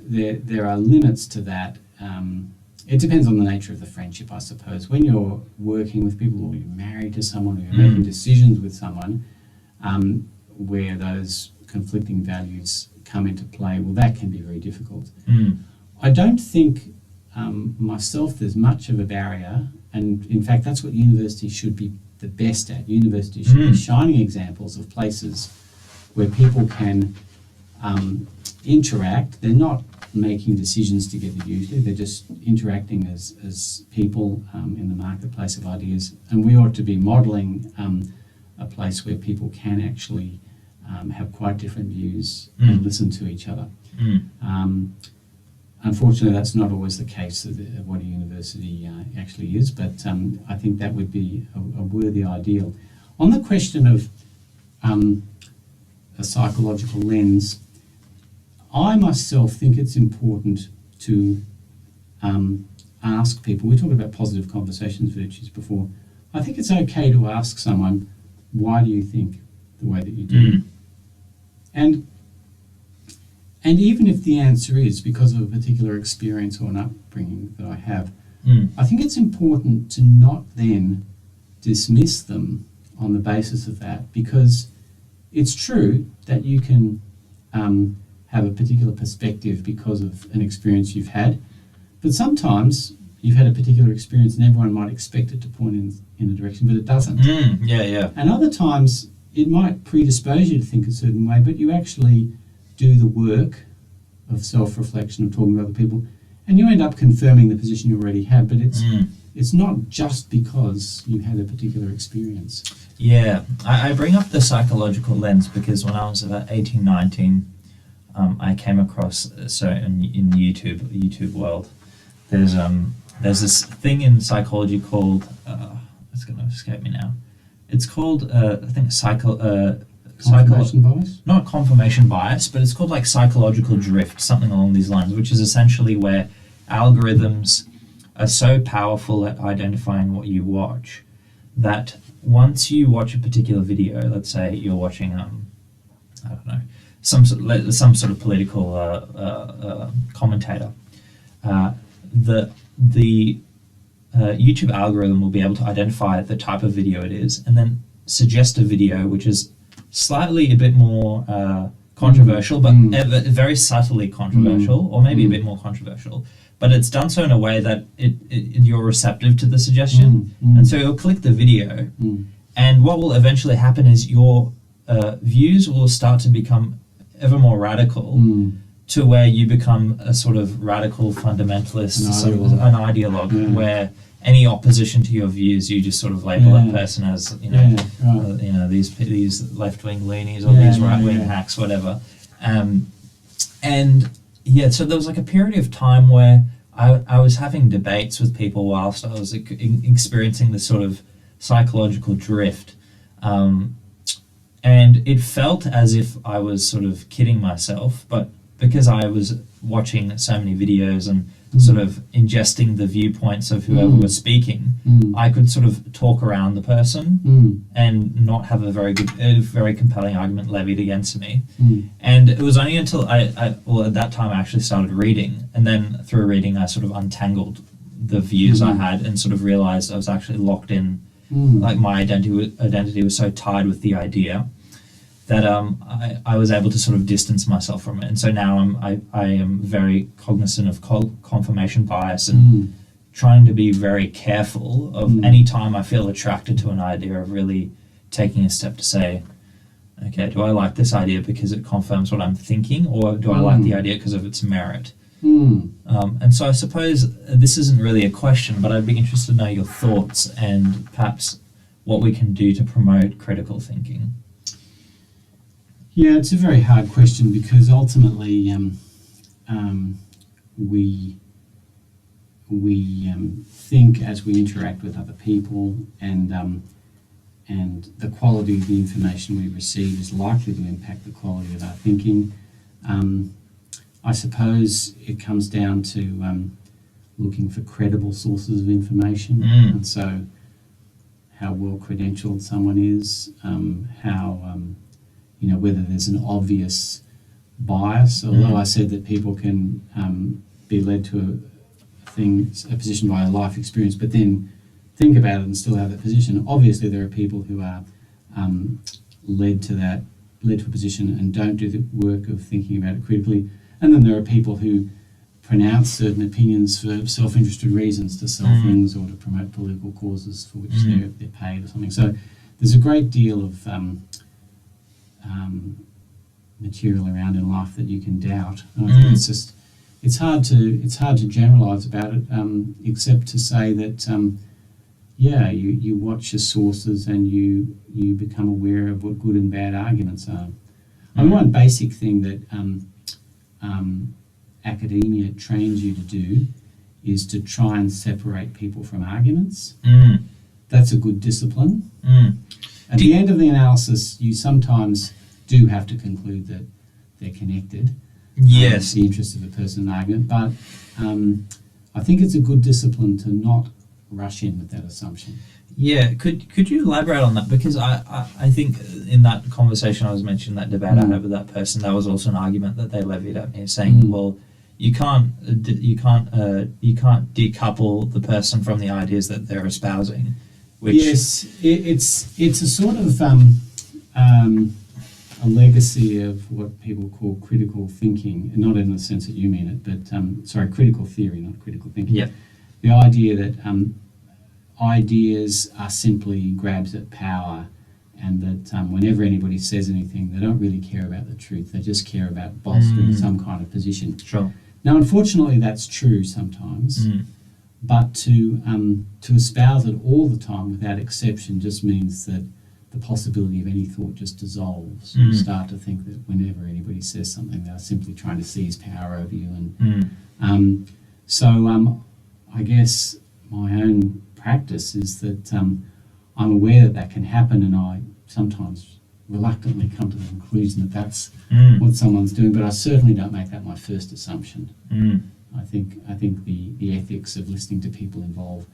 there are limits to that. It depends on the nature of the friendship, I suppose. When you're working with people, or you're married to someone, or you're making decisions with someone, where those conflicting values come into play, well, that can be very difficult. I don't think myself there's much of a barrier, and in fact that's what university should be the best at. University should be shining examples of places where people can interact. They're not making decisions together usually, they're just interacting as people in the marketplace of ideas, and we ought to be modelling a place where people can actually have quite different views and listen to each other. Unfortunately, that's not always the case of what a university actually is, but I think that would be a worthy ideal. On the question of a psychological lens, I myself think it's important to ask people. We talked about positive conversations virtues before. I think it's okay to ask someone, why do you think the way that you do? And even if the answer is because of a particular experience or an upbringing that I have, I think it's important to not then dismiss them on the basis of that, because it's true that you can have a particular perspective because of an experience you've had, but sometimes you've had a particular experience and everyone might expect it to point in a direction, but it doesn't. And other times it might predispose you to think a certain way, but you actually do the work of self-reflection, of talking to other people, and you end up confirming the position you already have, but it's not just because you had a particular experience. Yeah, I bring up the psychological lens because when I was about 18, 19, I came across, in YouTube world, there's this thing in psychology called, it's going to escape me now, it's called, I think, Confirmation bias? Not confirmation bias, but it's called like psychological drift, something along these lines, which is essentially where algorithms are so powerful at identifying what you watch that once you watch a particular video, let's say you're watching, I don't know, some sort of political commentator, the the YouTube algorithm will be able to identify the type of video it is and then suggest a video which is slightly a bit more controversial, but very subtly controversial, or maybe a bit more controversial. But it's done so in a way that you're receptive to the suggestion. And so you'll click the video, and what will eventually happen is your views will start to become ever more radical to where you become a sort of radical fundamentalist, an ideologue, where any opposition to your views, you just sort of label that person as, these left-wing loonies or these right-wing hacks, whatever. So there was like a period of time where I was having debates with people whilst I was experiencing this sort of psychological drift. And it felt as if I was sort of kidding myself, but because I was watching so many videos and sort of ingesting the viewpoints of whoever was speaking, I could sort of talk around the person and not have a very compelling argument levied against me. And it was only until at that time I actually started reading, and then through reading I sort of untangled the views I had and sort of realized I was actually locked in, like my identity was so tied with the idea that I was able to sort of distance myself from it. And so now I am very cognizant of confirmation bias and trying to be very careful of any time I feel attracted to an idea, of really taking a step to say, okay, do I like this idea because it confirms what I'm thinking, or do I like the idea because of its merit? And so I suppose this isn't really a question, but I'd be interested to know your thoughts and perhaps what we can do to promote critical thinking. Yeah, it's a very hard question, because ultimately we think as we interact with other people, and the quality of the information we receive is likely to impact the quality of our thinking. I suppose it comes down to looking for credible sources of information, and so how well credentialed someone is, whether there's an obvious bias, although I said that people can be led to a position by a life experience, but then think about it and still have that position. Obviously, there are people who are led to a position and don't do the work of thinking about it critically. And then there are people who pronounce certain opinions for self-interested reasons, to sell things or to promote political causes for which they're paid or something. So there's a great deal of material around in life that you can doubt. And I think it's hard to generalise about it, except to say that you watch your sources and you become aware of what good and bad arguments are. And one basic thing that academia trains you to do is to try and separate people from arguments. That's a good discipline. At the end of the analysis, you sometimes do have to conclude that they're connected. Yes. The interest of a person in an argument, but I think it's a good discipline to not rush in with that assumption. Yeah, could you elaborate on that? Because I think in that conversation I was mentioning, that debate I had with that person, that was also an argument that they levied at me, saying, well, you can't decouple the person from the ideas that they're espousing. Which yes, it's a sort of a legacy of what people call critical thinking, not in the sense that you mean it, but critical theory, not critical thinking. Yeah. The idea that ideas are simply grabs at power, and that whenever anybody says anything, they don't really care about the truth. They just care about bolstering some kind of position. Sure. Now, unfortunately, that's true sometimes, but to espouse it all the time without exception just means that the possibility of any thought just dissolves. You start to think that whenever anybody says something, they're simply trying to seize power over you. And I guess my own practice is that I'm aware that can happen, and I sometimes reluctantly come to the conclusion that that's what someone's doing, but I certainly don't make that my first assumption. I think the ethics of listening to people involve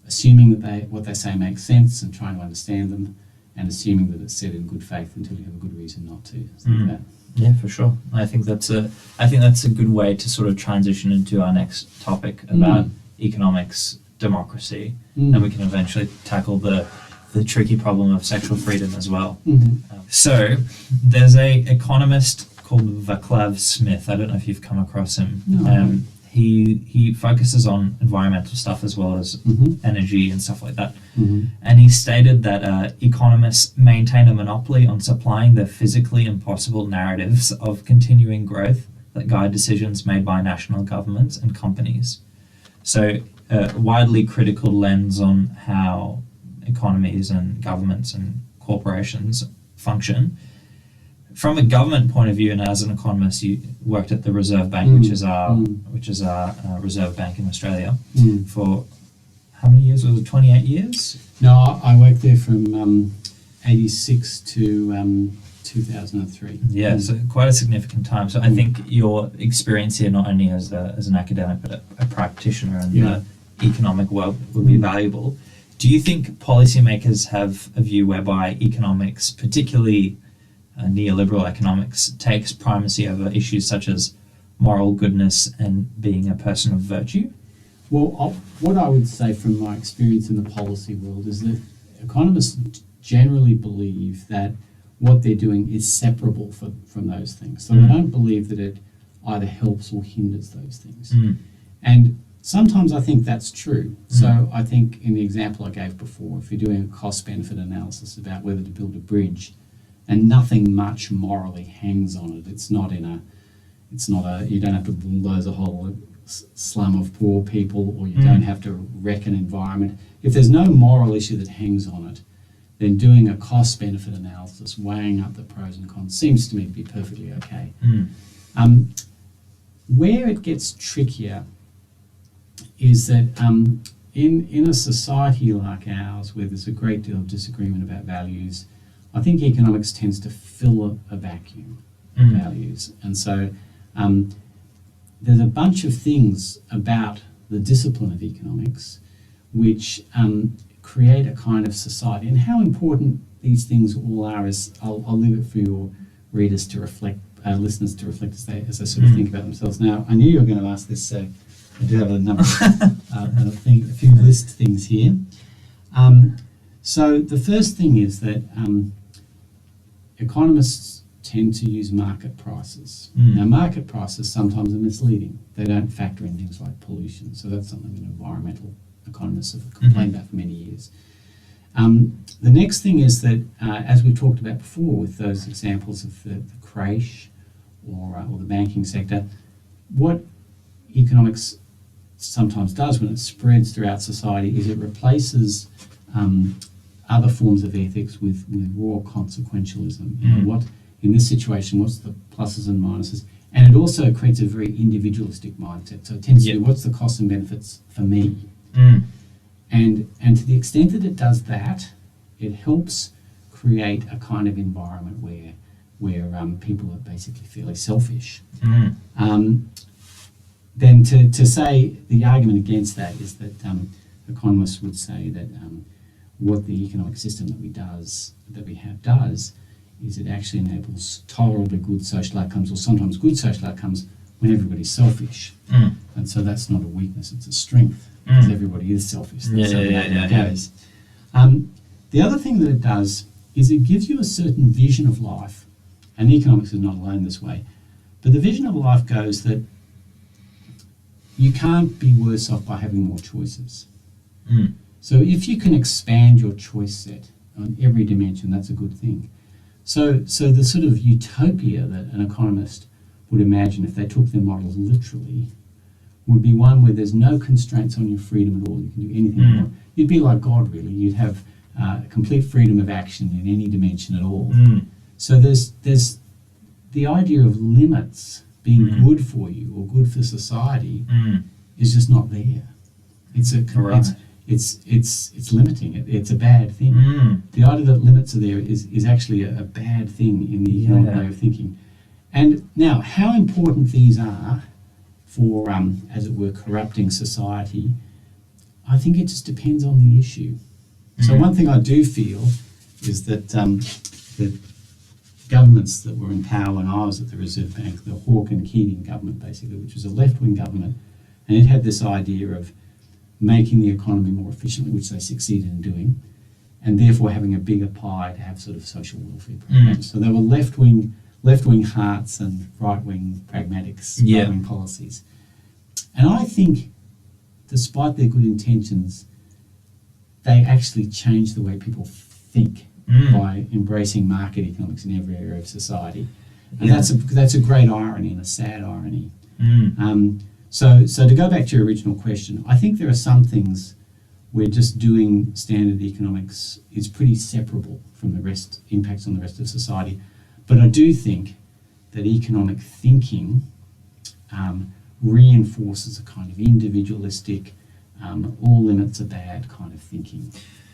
assuming that what they say makes sense and trying to understand them, and assuming that it's said in good faith until you have a good reason not to. Like that. Yeah, for sure. I think that's a good way to sort of transition into our next topic about economics, democracy, Mm. and we can eventually tackle the tricky problem of sexual freedom as well. Mhm. So there's a economist called Vaclav Smith. I don't know if you've come across him. No. He focuses on environmental stuff as well as Mhm. energy and stuff like that. Mhm. And he stated that economists maintain a monopoly on supplying the physically impossible narratives of continuing growth that guide decisions made by national governments and companies. So a widely critical lens on how economies and governments and corporations function. From a government point of view, and as an economist, you worked at the Reserve Bank, which is our reserve bank in Australia, for how many years? Was it 28 years? No, I worked there from 86 to 2003. Yeah, so quite a significant time. So I think your experience here, not only as an academic but a practitioner in the economic world, would be valuable. Do you think policymakers have a view whereby economics, particularly neoliberal economics, takes primacy over issues such as moral goodness and being a person of virtue? Well, what I would say from my experience in the policy world is that economists generally believe that what they're doing is separable from those things. So they don't believe that it either helps or hinders those things. And sometimes I think that's true. So I think in the example I gave before, if you're doing a cost-benefit analysis about whether to build a bridge and nothing much morally hangs on it, you don't have to bulldoze a whole slum of poor people, or you don't have to wreck an environment. If there's no moral issue that hangs on it, then doing a cost-benefit analysis, weighing up the pros and cons, seems to me to be perfectly okay. Where it gets trickier is that in a society like ours, where there's a great deal of disagreement about values, I think economics tends to fill a vacuum of values. And so there's a bunch of things about the discipline of economics which create a kind of society. And how important these things all are is, I'll leave it for your readers to reflect, listeners to reflect as they sort of think about themselves. Now, I knew you were going to ask this, so I do have a number a few list things here. So the first thing is that economists tend to use market prices. Now, market prices sometimes are misleading. They don't factor in things like pollution. So that's something that environmental economists have complained about for many years. The next thing is that, as we talked about before with those examples of the creche or the banking sector, what economics sometimes does when it spreads throughout society is it replaces other forms of ethics with raw consequentialism. You know, what in this situation, what's the pluses and minuses? And it also creates a very individualistic mindset. So it tends to be, what's the costs and benefits for me? And to the extent that it does that, it helps create a kind of environment where people are basically fairly selfish. Then to say the argument against that is that economists would say that what the economic system that we have does is it actually enables tolerably good social outcomes, or sometimes good social outcomes, when everybody's selfish. And so that's not a weakness, it's a strength, because everybody is selfish. That's how it goes. The other thing that it does is it gives you a certain vision of life, and economics is not alone this way, but the vision of life goes that you can't be worse off by having more choices. So if you can expand your choice set on every dimension, that's a good thing. So the sort of utopia that an economist would imagine if they took their models literally would be one where there's no constraints on your freedom at all. You can do anything you want. You'd be like God, really. You'd have complete freedom of action in any dimension at all. So there's the idea of limits being good for you or good for society is just not there. It's limiting. It's a bad thing. The idea that limits are there is actually a bad thing in the economic way of thinking. And now, how important these are for, as it were, corrupting society, I think it just depends on the issue. So one thing I do feel is that the governments that were in power when I was at the Reserve Bank, the Hawke and Keating government basically, which was a left-wing government, and it had this idea of making the economy more efficient, which they succeeded in doing, and therefore having a bigger pie to have sort of social welfare programs. So they were left-wing hearts and right-wing pragmatics, right-wing policies. And I think, despite their good intentions, they actually changed the way people think by embracing market economics in every area of society. And that's a great irony and a sad irony. So to go back to your original question, I think there are some things where just doing standard economics is pretty separable from the rest, impacts on the rest of society. But I do think that economic thinking reinforces a kind of individualistic, all limits are bad kind of thinking,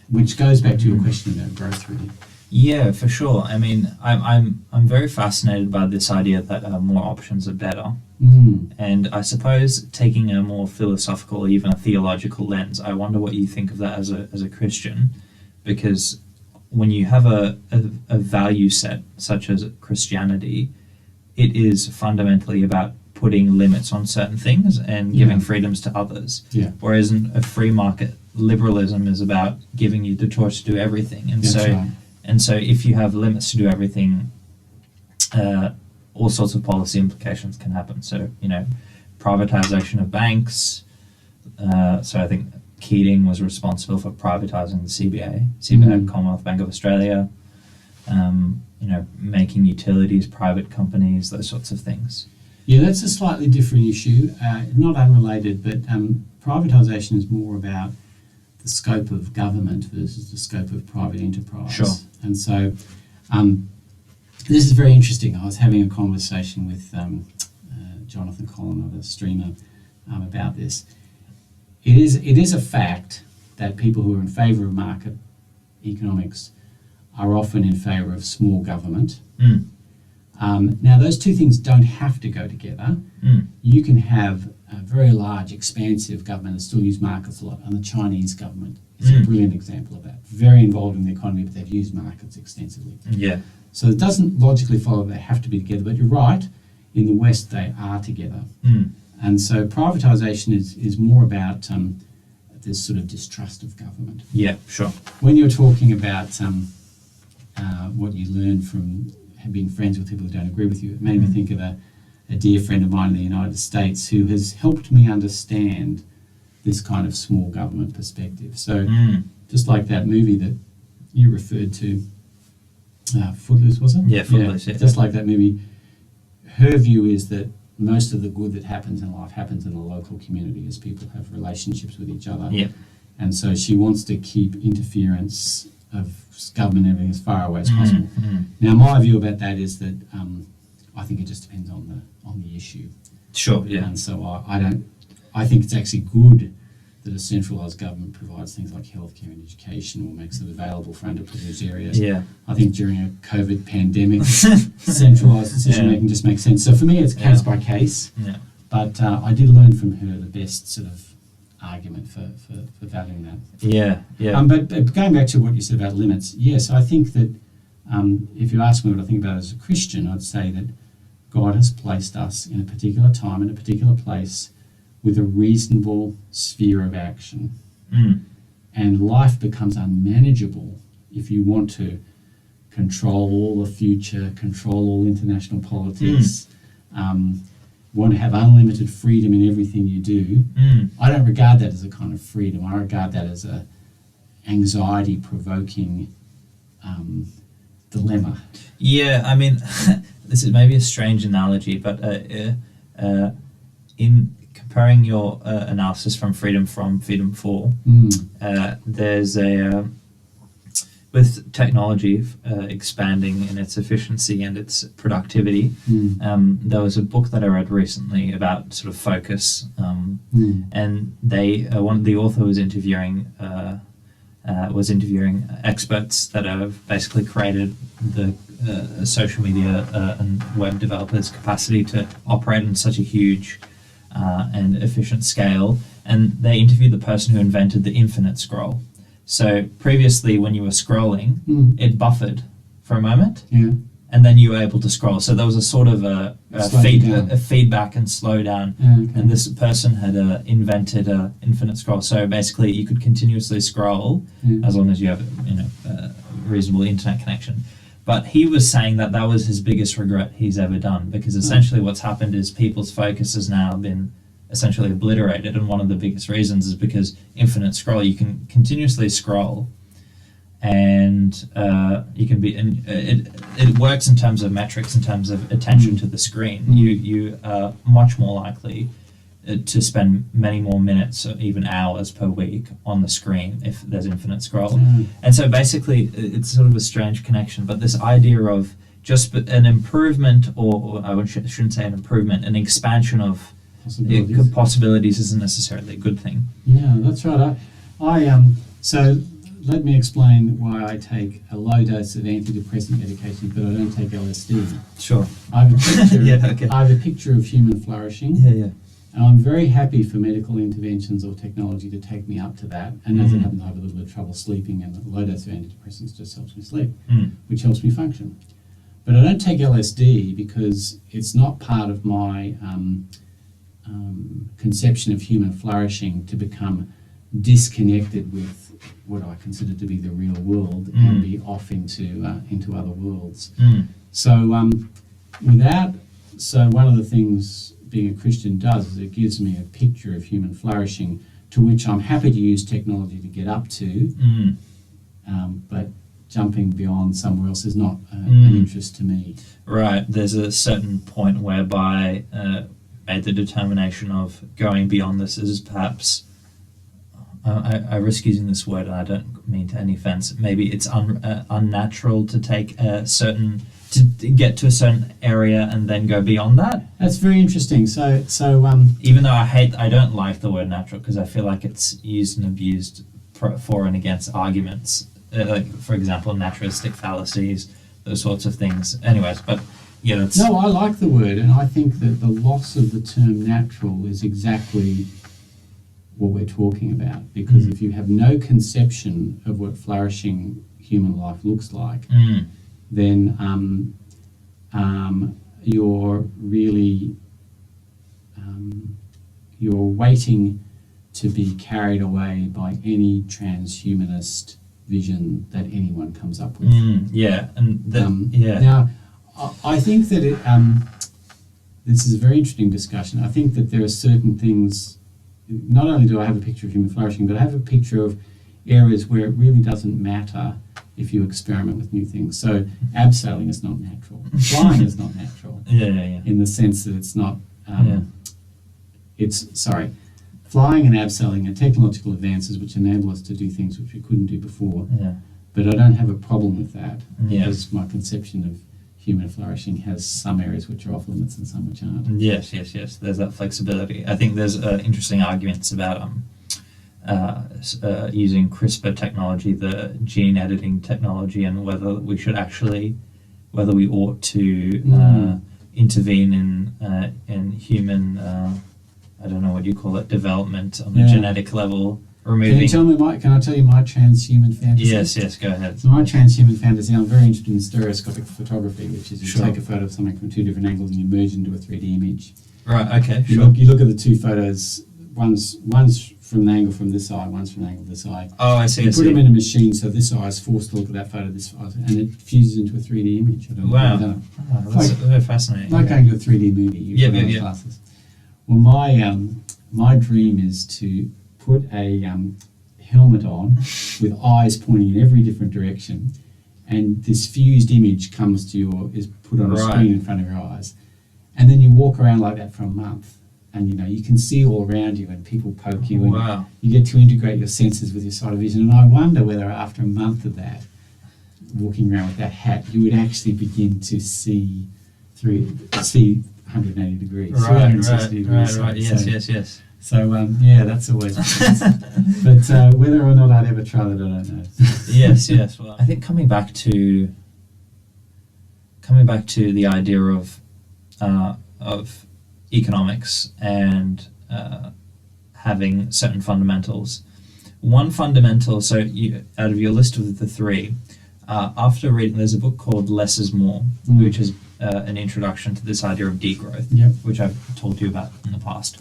which goes back to your question about growth, really. Yeah, for sure. I mean, I'm very fascinated by this idea that more options are better. And I suppose taking a more philosophical or even a theological lens, I wonder what you think of that as a Christian, because when you have a value set such as Christianity, it is fundamentally about putting limits on certain things and giving freedoms to others. Whereas in a free market, liberalism is about giving you the choice to do everything. And And so if you have limits to do everything, all sorts of policy implications can happen. So, privatization of banks. So I think Keating was responsible for privatizing the CBA, Commonwealth Bank of Australia, making utilities private companies, those sorts of things. Yeah, that's a slightly different issue, not unrelated, but privatisation is more about the scope of government versus the scope of private enterprise. Sure. And so this is very interesting. I was having a conversation with Jonathan Collin of a streamer about this. It is a fact that people who are in favour of market economics are often in favour of small government. Now, those two things don't have to go together. You can have a very large, expansive government and still use markets a lot, and the Chinese government is a brilliant example of that. Very involved in the economy, but they've used markets extensively. So it doesn't logically follow they have to be together, but you're right, in the West they are together. And so privatisation is more about this sort of distrust of government. Yeah, sure. When you're talking about what you learn from being friends with people who don't agree with you, it made me think of a dear friend of mine in the United States who has helped me understand this kind of small government perspective. So just like that movie that you referred to, Footloose, was it? Yeah, Footloose. Yeah. Just like that movie, her view is that most of the good that happens in life happens in the local community as people have relationships with each other. And so she wants to keep interference of government and everything as far away as possible. Now, my view about that is that I think it just depends on the issue. Sure, yeah. And so I think it's actually good that a centralised government provides things like healthcare and education or makes it available for underprivileged areas. I think during a COVID pandemic, centralised decision making just makes sense. So for me, it's case by case. But I did learn from her the best sort of argument for valuing that. But going back to what you said about limits, yes, I think that if you ask me what I think about it as a Christian, I'd say that God has placed us in a particular time, in a particular place, with a reasonable sphere of action. And life becomes unmanageable if you want to control all the future, control all international politics, want to have unlimited freedom in everything you do. I don't regard that as a kind of freedom. I regard that as a anxiety-provoking dilemma. Yeah, I mean, this is maybe a strange analogy, but in comparing your analysis from Freedom 4, there's with technology expanding in its efficiency and its productivity, there was a book that I read recently about sort of focus, and the author was interviewing experts that have basically created the social media and web developers' capacity to operate on such a huge and efficient scale, and they interviewed the person who invented the infinite scroll. So previously, when you were scrolling, it buffered for a moment, and then you were able to scroll. So there was a sort of a feedback and slow down. Okay. And this person had invented a infinite scroll. So basically, you could continuously scroll as long as you have a reasonable internet connection. But he was saying that was his biggest regret he's ever done, because essentially what's happened is people's focus has now been essentially obliterated, and one of the biggest reasons is because infinite scroll, you can continuously scroll, and you can be, and it works in terms of metrics, in terms of attention to the screen. You are much more likely to spend many more minutes or even hours per week on the screen if there's infinite scroll. And so basically it's sort of a strange connection, but this idea of just an improvement, or I shouldn't say an improvement, an expansion of possibilities isn't necessarily a good thing. Yeah, that's right. So let me explain why I take a low dose of antidepressant medication, but I don't take LSD. Sure. I have a picture, I have a picture of human flourishing. Yeah. And I'm very happy for medical interventions or technology to take me up to that. And as it happens, I have a little bit of trouble sleeping, and a low dose of antidepressants just helps me sleep, which helps me function. But I don't take LSD because it's not part of my conception of human flourishing to become disconnected with what I consider to be the real world and be off into other worlds. So one of the things being a Christian does is it gives me a picture of human flourishing, to which I'm happy to use technology to get up to, but jumping beyond somewhere else is not an interest to me. Right. There's a certain point whereby made the determination of going beyond this is perhaps, I risk using this word and I don't mean to any offense, maybe it's unnatural to take to get to a certain area and then go beyond that. That's very interesting. So even though I don't like the word natural, because I feel like it's used and abused for and against arguments, like for example naturalistic fallacies, those sorts of things. Anyways, but yeah, no, I like the word, and I think that the loss of the term natural is exactly what we're talking about, because if you have no conception of what flourishing human life looks like, then you're really you're waiting to be carried away by any transhumanist vision that anyone comes up with. Now, I think that this is a very interesting discussion. I think that there are certain things. Not only do I have a picture of human flourishing, but I have a picture of areas where it really doesn't matter if you experiment with new things. So abseiling is not natural. Flying is not natural. In the sense that it's not. Flying and abseiling are technological advances which enable us to do things which we couldn't do before. But I don't have a problem with that, because my conception of human flourishing has some areas which are off limits and some which aren't. Yes. There's that flexibility. I think there's interesting arguments about using CRISPR technology, the gene editing technology, and whether we ought to intervene in human, I don't know what you call it, development on a genetic level. Removing. Can I tell you my transhuman fantasy? Yes, go ahead. So my transhuman fantasy, I'm very interested in stereoscopic photography, which is you take a photo of something from two different angles and you merge into a 3D image. Right, okay, you look at the two photos, one's from the angle from this eye, one's from the angle of this eye. Oh, I see, You put them in a machine, so this eye is forced to look at that photo, and it fuses into a 3D image. That's very fascinating. Like going to a 3D movie, you put on glasses. Well, my dream is to put a helmet on with eyes pointing in every different direction, and this fused image is put on a screen in front of your eyes, and then you walk around like that for a month, and you can see all around you, and people poke you, and you get to integrate your senses with your sight of vision. And I wonder whether after a month of that, walking around with that hat, you would actually begin to see 180 degrees, 360 degrees. Right. Yes. So that's always. But whether or not I'd ever try that, I don't know. Yes. Well, I think coming back to the idea of economics and having certain fundamentals. One fundamental. So out of your list of the three, after reading, there's a book called Less is More, which is an introduction to this idea of degrowth, which I've told you about in the past.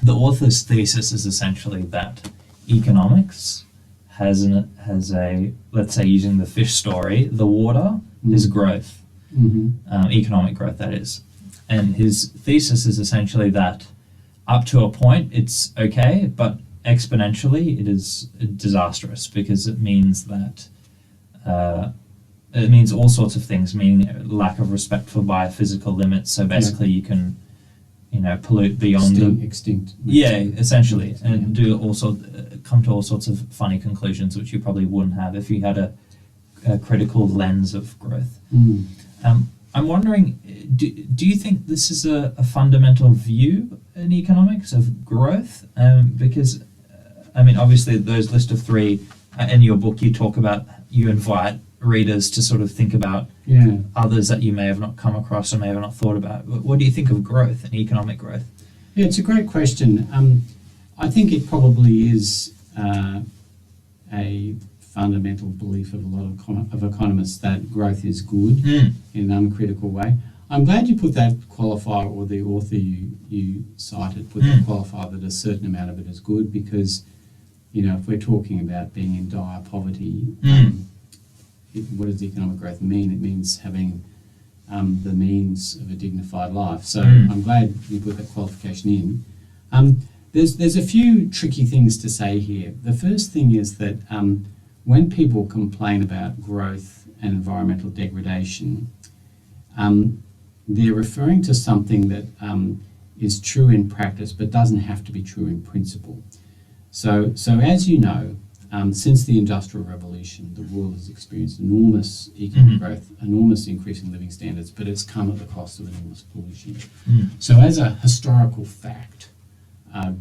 The author's thesis is essentially that economics has a, let's say, using the fish story, the water is growth, economic growth, that is. And his thesis is essentially that up to a point it's okay, but exponentially it is disastrous, because it means that it means all sorts of things, meaning lack of respect for biophysical limits. So basically you can, pollute beyond extinct. Essentially, and do also come to all sorts of funny conclusions which you probably wouldn't have if you had a critical lens of growth. I'm wondering, do you think this is a fundamental view in economics of growth? Because, obviously those list of three, in your book you invite readers to sort of think about others that you may have not come across or may have not thought about. What do you think of growth and economic growth? Yeah, it's a great question. I think it probably is a fundamental belief of a lot of economists that growth is good in an uncritical way. I'm glad you put that qualifier, or the author you cited put that qualifier that a certain amount of it is good, because if we're talking about being in dire poverty, what does economic growth mean? It means having the means of a dignified life. So I'm glad you put that qualification in. There's a few tricky things to say here. The first thing is that when people complain about growth and environmental degradation, they're referring to something that is true in practice but doesn't have to be true in principle. So as you know, since the Industrial Revolution, the world has experienced enormous economic growth, enormous increase in living standards, but it's come at the cost of enormous pollution. So as a historical fact,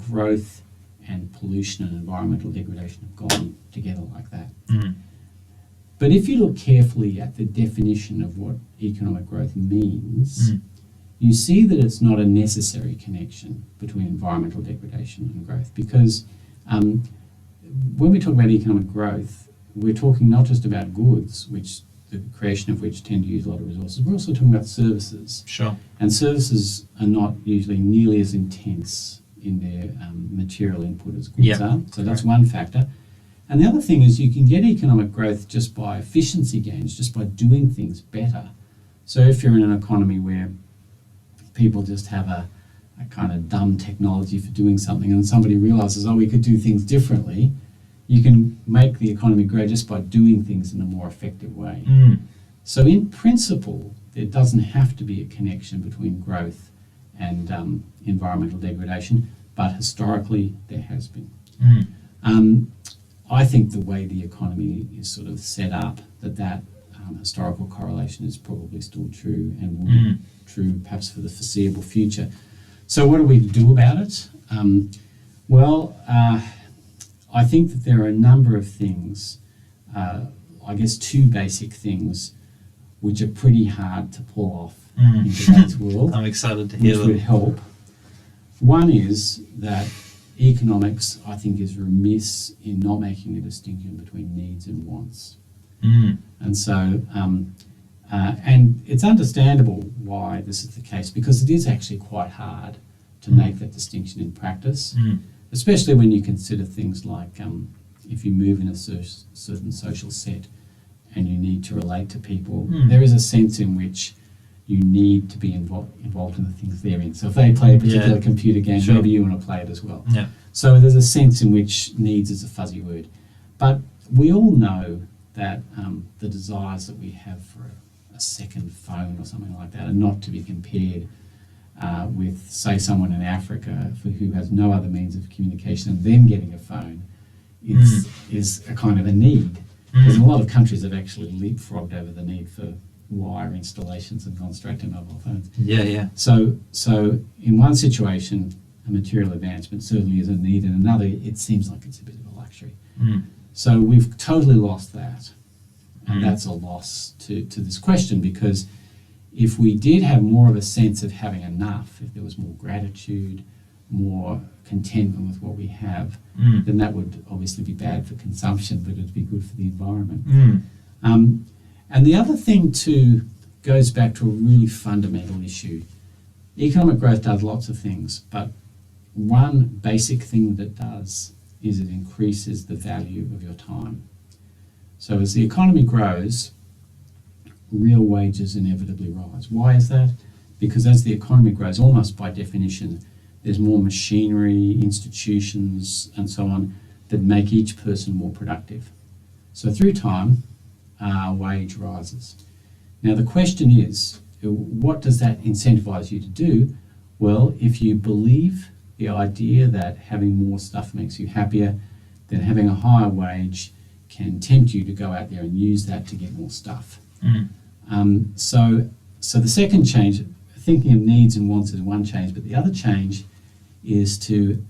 growth and pollution and environmental degradation have gone together like that. But if you look carefully at the definition of what economic growth means, you see that it's not a necessary connection between environmental degradation and growth, because when we talk about economic growth, we're talking not just about goods, which the creation of which tend to use a lot of resources, we're also talking about services. Sure. And services are not usually nearly as intense in their material input as goods are. So that's one factor. And the other thing is you can get economic growth just by efficiency gains, just by doing things better. So if you're in an economy where people just have a kind of dumb technology for doing something, and somebody realizes, we could do things differently, you can make the economy grow just by doing things in a more effective way. So in principle, there doesn't have to be a connection between growth and environmental degradation, but historically there has been. I think the way the economy is sort of set up, that historical correlation is probably still true, and will be true perhaps for the foreseeable future. So what do we do about it? I think that there are a number of things, I guess two basic things, which are pretty hard to pull off in today's world. I'm excited to hear which would help. One is that economics, I think, is remiss in not making a distinction between needs and wants. And so, and it's understandable why this is the case, because it is actually quite hard to make that distinction in practice, especially when you consider things like if you move in a certain social set and you need to relate to people, there is a sense in which you need to be involved in the things they're in. So if they play a particular computer game, maybe you want to play it as well. So there's a sense in which needs is a fuzzy word. But we all know that the desires that we have for a second phone or something like that are not to be compared with, say, someone in Africa who has no other means of communication, and them getting a phone is a kind of a need. Because in a lot of countries have actually leapfrogged over the need for wire installations and gone straight to mobile phones. So in one situation, a material advancement certainly is a need. In another, it seems like it's a bit of a luxury. So we've totally lost that. And that's a loss to this question, because if we did have more of a sense of having enough, if there was more gratitude, more contentment with what we have, then that would obviously be bad for consumption, but it'd be good for the environment. And the other thing too goes back to a really fundamental issue. Economic growth does lots of things, but one basic thing that it does is it increases the value of your time. So as the economy grows, real wages inevitably rise. Why is that? Because as the economy grows, almost by definition, there's more machinery, institutions, and so on that make each person more productive. So through time, wage rises. Now the question is, what does that incentivize you to do? Well, if you believe the idea that having more stuff makes you happier, then having a higher wage can tempt you to go out there and use that to get more stuff. So the second change, thinking of needs and wants is one change, but the other change is to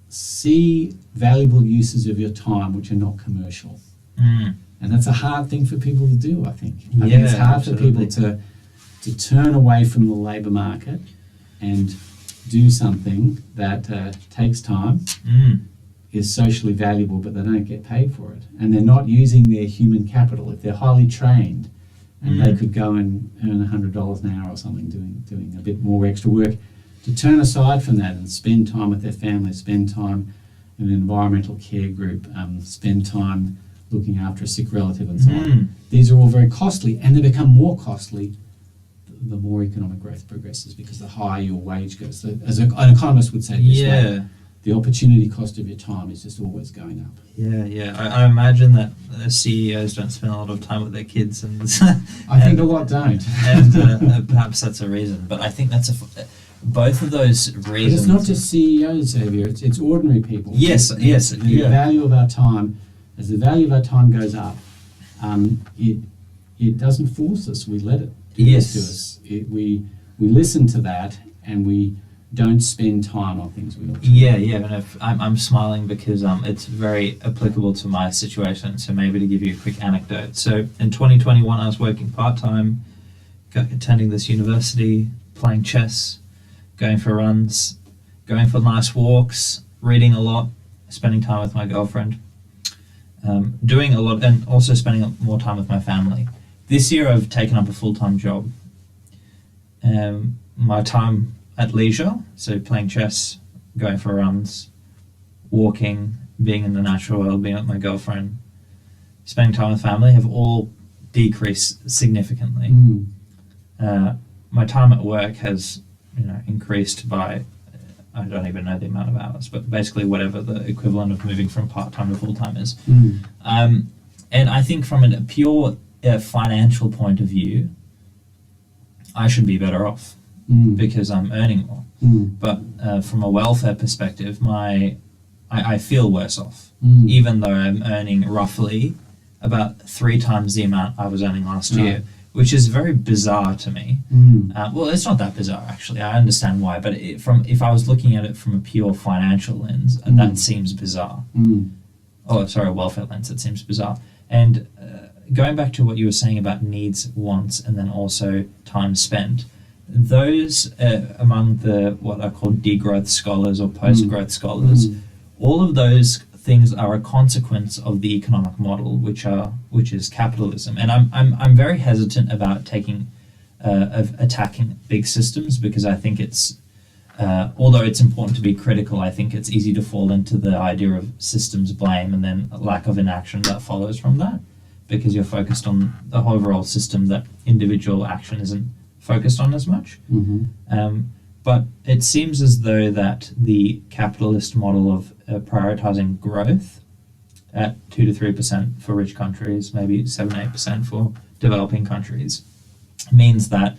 see valuable uses of your time which are not commercial. And that's a hard thing for people to do, I think. I think it's hard for people to turn away from the labour market and do something that takes time, is socially valuable, but they don't get paid for it. And they're not using their human capital. If they're highly trained and they could go and earn $100 an hour or something doing a bit more extra work, to turn aside from that and spend time with their family, spend time in an environmental care group, spend time looking after a sick relative and so on. These are all very costly, and they become more costly the more economic growth progresses, because the higher your wage goes. So as an economist would say this way, the opportunity cost of your time is just always going up. I imagine that CEOs don't spend a lot of time with their kids, and I think a lot don't. And perhaps that's a reason. But I think that's both of those reasons. But it's not just CEOs, Xavier. It's ordinary people. Yes. The value of our time, as the value of our time goes up, it doesn't force us. We let it do this to us. We listen to that, and we don't spend time on things we ought to. And I'm smiling because it's very applicable to my situation. So maybe to give you a quick anecdote. So in 2021, I was working part-time, attending this university, playing chess, going for runs, going for nice walks, reading a lot, spending time with my girlfriend, doing a lot, and also spending more time with my family. This year I've taken up a full-time job. My time at leisure, so playing chess, going for runs, walking, being in the natural world, being with my girlfriend, spending time with family, have all decreased significantly. My time at work has increased by, I don't even know the amount of hours, but basically whatever the equivalent of moving from part-time to full-time is. And I think from a pure financial point of view, I should be better off because I'm earning more. But from a welfare perspective, I feel worse off, even though I'm earning roughly about 3 times the amount I was earning last year, which is very bizarre to me. Well, it's not that bizarre, actually. I understand why, but if I was looking at it from a pure financial lens, that seems bizarre. Welfare lens, it seems bizarre. And going back to what you were saying about needs, wants, and then also time spent, those among the what are called degrowth scholars or post-growth scholars, all of those things are a consequence of the economic model, which is capitalism. And I'm very hesitant about attacking big systems, because I think it's although it's important to be critical, I think it's easy to fall into the idea of systems blame and then a lack of inaction that follows from that, because you're focused on the overall system that individual action isn't focused on as much. But it seems as though that the capitalist model of prioritizing growth at 2 to 3% for rich countries, maybe 7-8% for developing countries, means that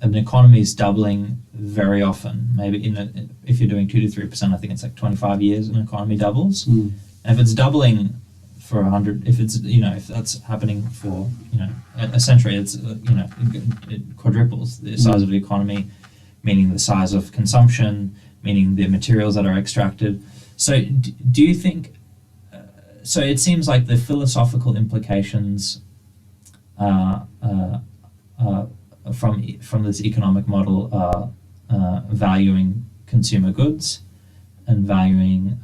an economy is doubling very often. Maybe if you're doing 2 to 3%, I think it's like 25 years an economy doubles. And if it's doubling for 100, if that's happening for a century, it's it quadruples the size of the economy, meaning the size of consumption, meaning the materials that are extracted. So do you think, so it seems like the philosophical implications from this economic model are valuing consumer goods and valuing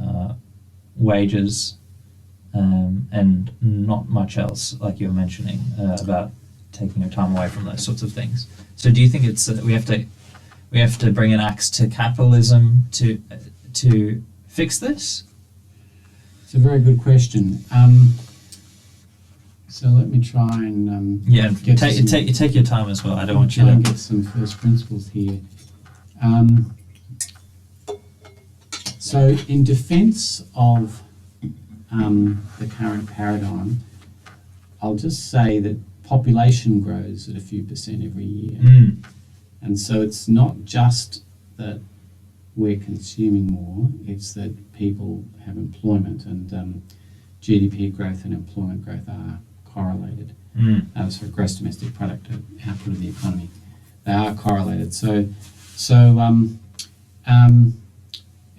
wages and not much else, like you were mentioning about taking your time away from those sorts of things. So do you think it's we have to bring an axe to capitalism to fix this? It's a very good question. So let me try and take your time as well. I don't want you try to and get some first principles here. So in defence of the current paradigm, I'll just say that population grows at a few percent every year. And so it's not just that we're consuming more, it's that people have employment, and GDP growth and employment growth are correlated. So gross domestic product, output of the economy, they are correlated.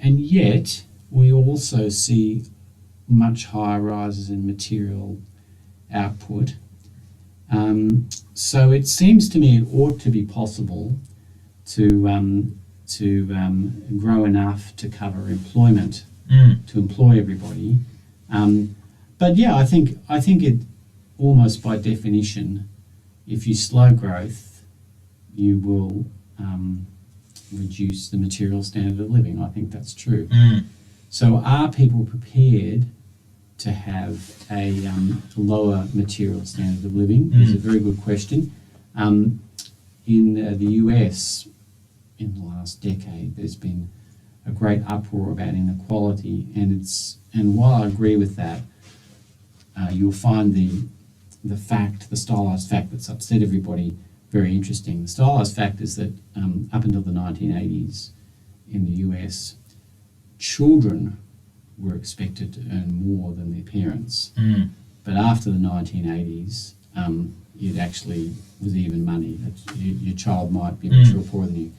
And yet we also see much higher rises in material output. So it seems to me it ought to be possible to grow enough to cover employment, to employ everybody. But yeah, I think it almost by definition, if you slow growth, you will reduce the material standard of living. I think that's true. So are people prepared to have a lower material standard of living? Is a very good question. In the US, in the last decade, there's been a great uproar about inequality, and while I agree with that, you'll find the stylized fact that's upset everybody very interesting. The stylized fact is that up until the 1980s in the US, children were expected to earn more than their parents. But after the 1980s, it actually was even money. Your child might be richer or poorer than you.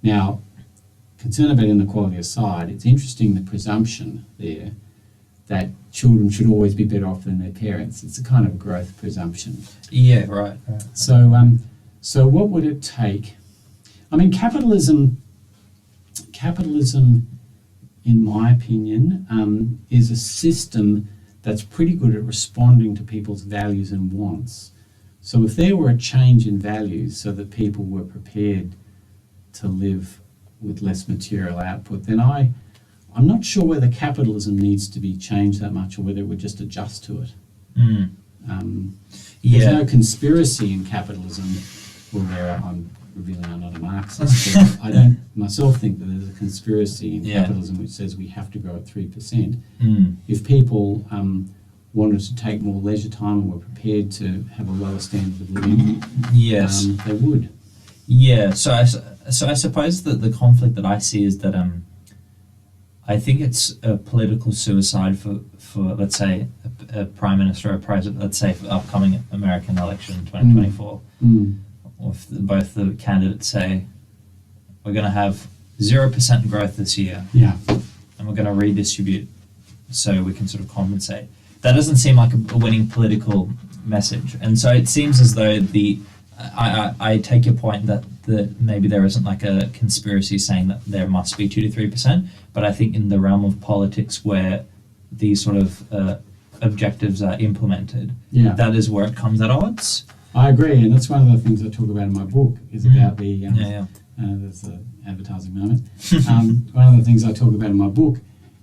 Now, concern about inequality aside, it's interesting the presumption there that children should always be better off than their parents. It's a kind of growth presumption. Yeah, right. So what would it take? I mean, capitalism, in my opinion, is a system that's pretty good at responding to people's values and wants. So if there were a change in values so that people were prepared to live with less material output, then I'm not sure whether capitalism needs to be changed that much or whether it would just adjust to it. There's no conspiracy in capitalism. Well, I'm revealing I'm not a Marxist, but I don't myself think that there's a conspiracy in capitalism which says we have to grow at 3%. If people wanted to take more leisure time and were prepared to have a lower standard of living, they would. Yeah, so I suppose that the conflict that I see is that I think it's a political suicide for let's say, a prime minister or a president, let's say, for the upcoming American election in 2024. Or if both the candidates say, we're going to have 0% growth this year, and we're going to redistribute so we can sort of compensate. That doesn't seem like a winning political message. And so it seems as though I take your point that maybe there isn't like a conspiracy saying that there must be 2 to 3%, but I think in the realm of politics where these sort of objectives are implemented, that is where it comes at odds. I agree, and that's one of the things I talk about in my book, is about the, there's the advertising moment. One of the things I talk about in my book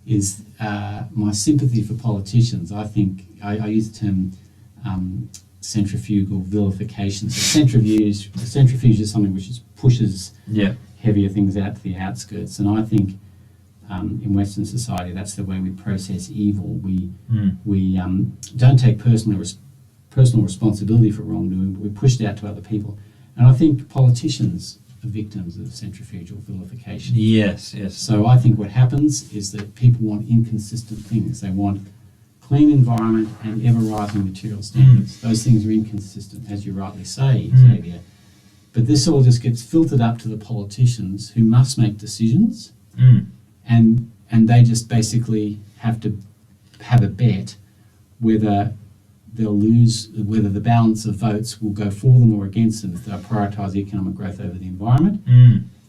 is my sympathy for politicians. I think, I use the term centrifugal vilification. So centrifuge is something which pushes heavier things out to the outskirts, and I think in Western society that's the way we process evil. We don't take personal responsibility for wrongdoing, but we push it out to other people. And I think politicians are victims of centrifugal vilification. Yes. So I think what happens is that people want inconsistent things. They want clean environment and ever-rising material standards. Those things are inconsistent, as you rightly say, Xavier. But this all just gets filtered up to the politicians who must make decisions, and they just basically have to have a bet whether they'll lose, whether the balance of votes will go for them or against them if they prioritise economic growth over the environment.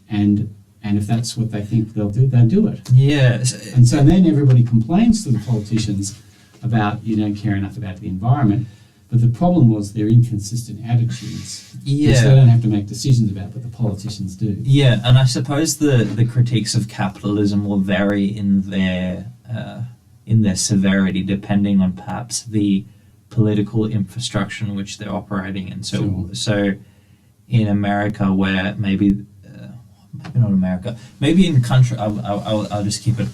And and if that's what they think they'll do it. Yeah. And so then everybody complains to the politicians about you don't care enough about the environment. But the problem was their inconsistent attitudes, which they don't have to make decisions about, but the politicians do. Yeah, and I suppose the critiques of capitalism will vary in their severity depending on perhaps the political infrastructure in which they're operating in. So in America, where maybe not America, maybe in country, I'll just keep it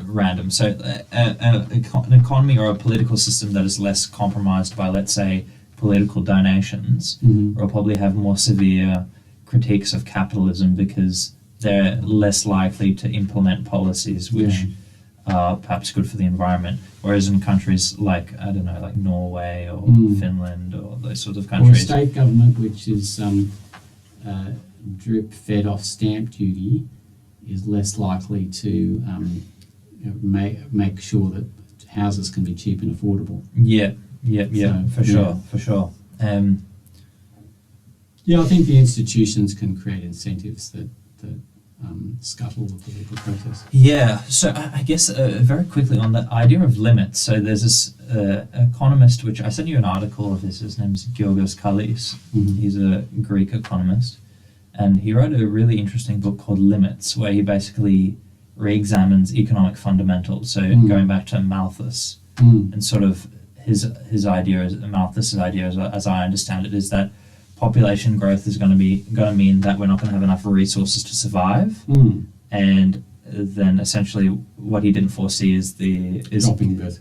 random. So an economy or a political system that is less compromised by, let's say, political donations will probably have more severe critiques of capitalism because they're less likely to implement policies which are perhaps good for the environment. Whereas in countries like, I don't know, like Norway or Finland or those sorts of countries. Or a state government which is drip-fed off stamp duty is less likely to make sure that houses can be cheap and affordable. For sure. Yeah, I think the institutions can create incentives that scuttle the political process. Yeah, so I guess very quickly on the idea of limits. So there's this economist, which I sent you an article of his name's Georgios Kallis. He's a Greek economist, and he wrote a really interesting book called Limits, where he basically re-examines economic fundamentals. So going back to Malthus, and sort of his idea, Malthus's idea, as I understand it, is that population growth is going to mean that we're not going to have enough resources to survive, and then essentially what he didn't foresee is dropping birth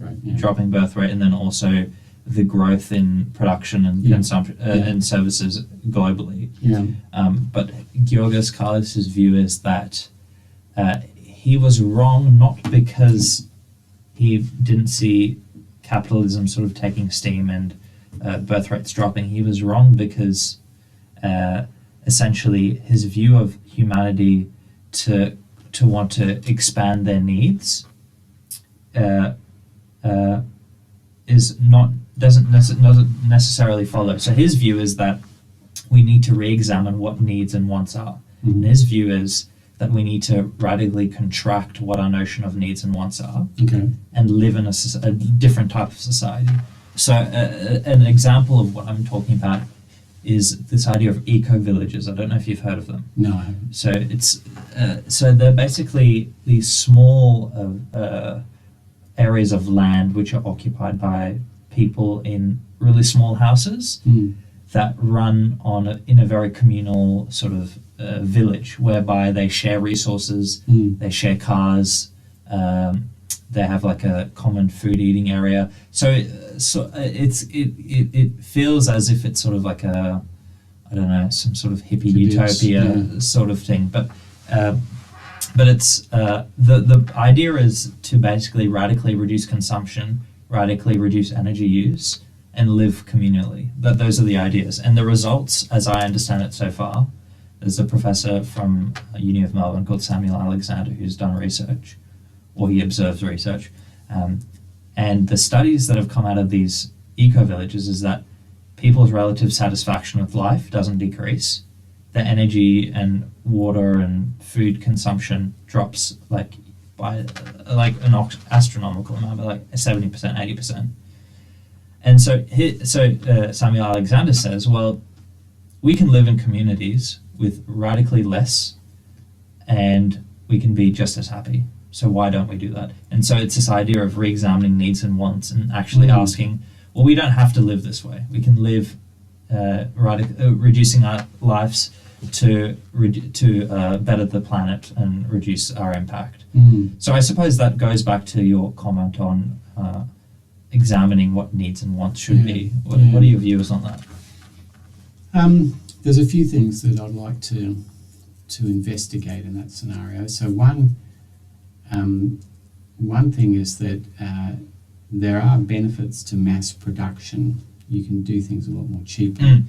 rate, and then also the growth in production and consumption and services globally. But Georgios Kallis' view is that he was wrong not because he didn't see capitalism sort of taking steam and birth rates dropping. He was wrong because essentially his view of humanity to want to expand their needs doesn't necessarily follow. So his view is that we need to re-examine what needs and wants are. And his view is that we need to radically contract what our notion of needs and wants are, and live in a different type of society. So an example of what I'm talking about is this idea of eco-villages. I don't know if you've heard of them. No, I haven't. So it's so they're basically these small areas of land which are occupied by people in really small houses that run in a very communal sort of village, whereby they share resources, they share cars, they have like a common food eating area. So it feels as if it's sort of like a, I don't know, some sort of hippie utopia sort of thing. But it's the idea is to basically radically reduce consumption, radically reduce energy use, and live communally. Those are the ideas. And the results, as I understand it so far, there's a professor from Uni of Melbourne called Samuel Alexander who's done research, or he observes research. And the studies that have come out of these eco-villages is that people's relative satisfaction with life doesn't decrease. Their energy and water and food consumption drops by an astronomical amount, by like 70%, 80%. And so Samuel Alexander says, well, we can live in communities with radically less and we can be just as happy. So why don't we do that? And so it's this idea of re-examining needs and wants and actually asking, well, we don't have to live this way. We can live reducing our lives to better the planet and reduce our impact. So I suppose that goes back to your comment on examining what needs and wants should be. What are your views on that? There's a few things that I'd like to investigate in that scenario. So one thing is that there are benefits to mass production. You can do things a lot more cheaply.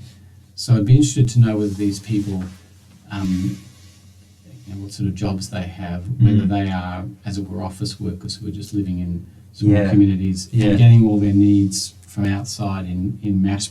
So I'd be interested to know whether these people, what sort of jobs they have, whether they are, as it were, office workers who are just living in small communities and getting all their needs from outside in mass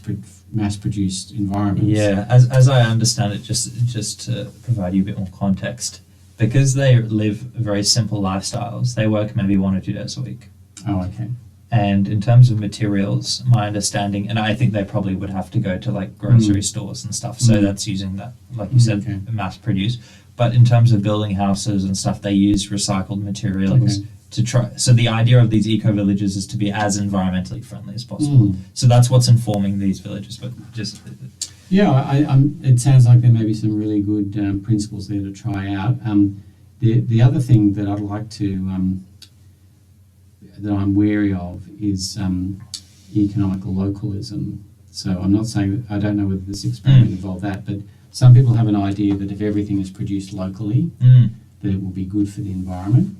produced environments. Yeah, as I understand it, just to provide you a bit more context, because they live very simple lifestyles, they work maybe 1 or 2 days a week. Oh, okay. And in terms of materials, my understanding, and I think they probably would have to go to like grocery stores and stuff, so that's using that, like you said, mass produced. But in terms of building houses and stuff, they use recycled materials to try. So the idea of these eco-villages is to be as environmentally friendly as possible. So that's what's informing these villages, but just... Yeah, it sounds like there may be some really good principles there to try out. The other thing that I'd like to... that I'm wary of is economic localism. So I'm not saying, I don't know whether this experiment involved that, but some people have an idea that if everything is produced locally, that it will be good for the environment.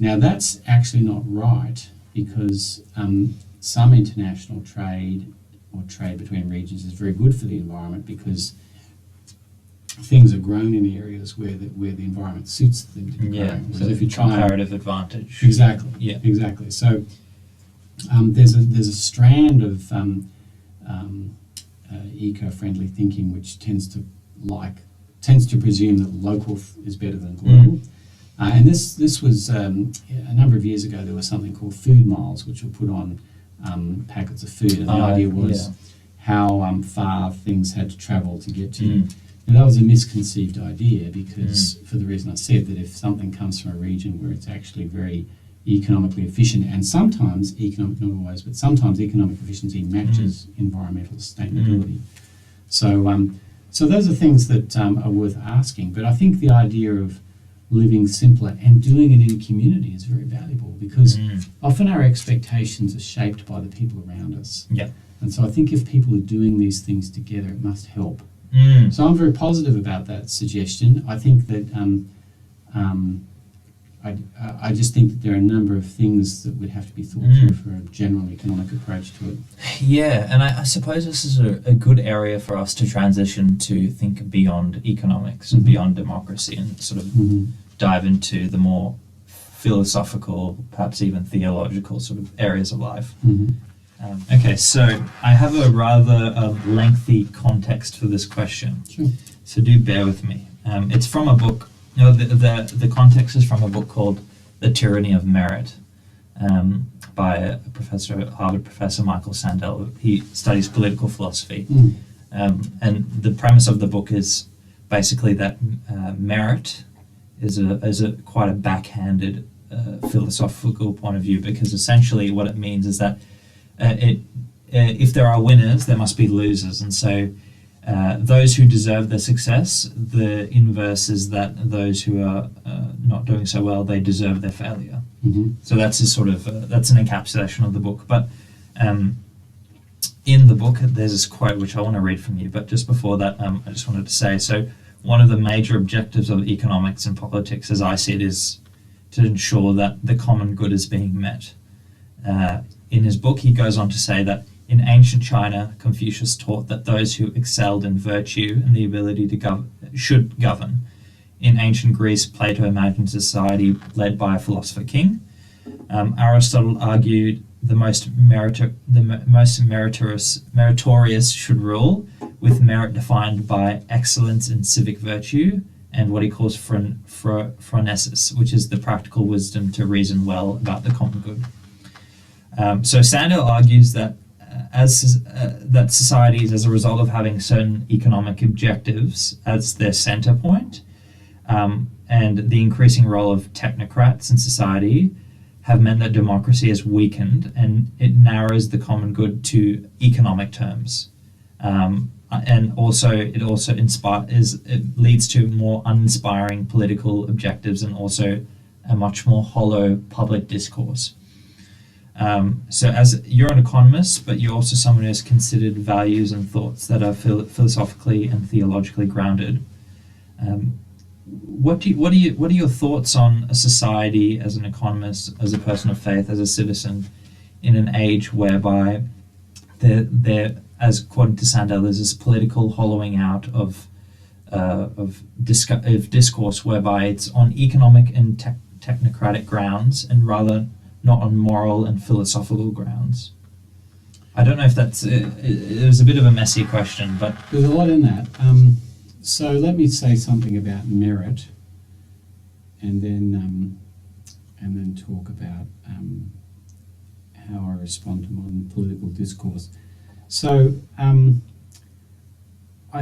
Now that's actually not right, because some international trade or trade between regions is very good for the environment, because things are grown in areas where the environment suits them to be grown. So if you try comparative advantage. Exactly. Yeah. Exactly. So there's a strand of eco-friendly thinking which tends to presume that local is better than global. And this was a number of years ago. There was something called food miles, which were put on packets of food, and the idea was how far things had to travel to get to you. And that was a misconceived idea, because for the reason I said, that if something comes from a region where it's actually very economically efficient, and sometimes not always, but sometimes economic efficiency matches environmental sustainability. So those are things that are worth asking. But I think the idea of living simpler and doing it in community is very valuable, because often our expectations are shaped by the people around us. Yeah. And so I think if people are doing these things together, it must help. So I'm very positive about that suggestion. I think that I just think that there are a number of things that would have to be thought through for a general economic approach to it. Yeah, and I suppose this is a good area for us to transition to think beyond economics and beyond democracy, and sort of dive into the more philosophical, perhaps even theological sort of areas of life. Okay, so I have a rather lengthy context for this question, so do bear with me. It's from a book. The context is from a book called The Tyranny of Merit, by a Harvard professor, Michael Sandel. He studies political philosophy, and the premise of the book is basically that merit is a quite a backhanded philosophical point of view, because essentially what it means is that if there are winners, there must be losers, and so those who deserve their success, the inverse is that those who are not doing so well, they deserve their failure. So that's his sort of that's an encapsulation of the book. But in the book, there's this quote which I want to read from you. But just before that, I just wanted to say, so one of the major objectives of economics and politics, as I see it, is to ensure that the common good is being met. In his book, he goes on to say that in ancient China, Confucius taught that those who excelled in virtue and the ability to should govern. In ancient Greece, Plato imagined society led by a philosopher king. Aristotle argued the most meritorious should rule, with merit defined by excellence in civic virtue and what he calls phronesis, which is the practical wisdom to reason well about the common good. So Sandel argues that that societies, as a result of having certain economic objectives as their center point, and the increasing role of technocrats in society, have meant that democracy is weakened, and it narrows the common good to economic terms. And also it leads to more uninspiring political objectives, and also a much more hollow public discourse. So as you're an economist, but you're also someone who has considered values and thoughts that are philosophically and theologically grounded. What are your thoughts on a society, as an economist, as a person of faith, as a citizen, in an age whereby there, as according to Sandel, there's this political hollowing out of discourse, whereby it's on economic and technocratic grounds, and rather not on moral and philosophical grounds. I don't know if that's it was a bit of a messy question, but There's a lot in that. So let me say something about merit, and then talk about how I respond to modern political discourse. So I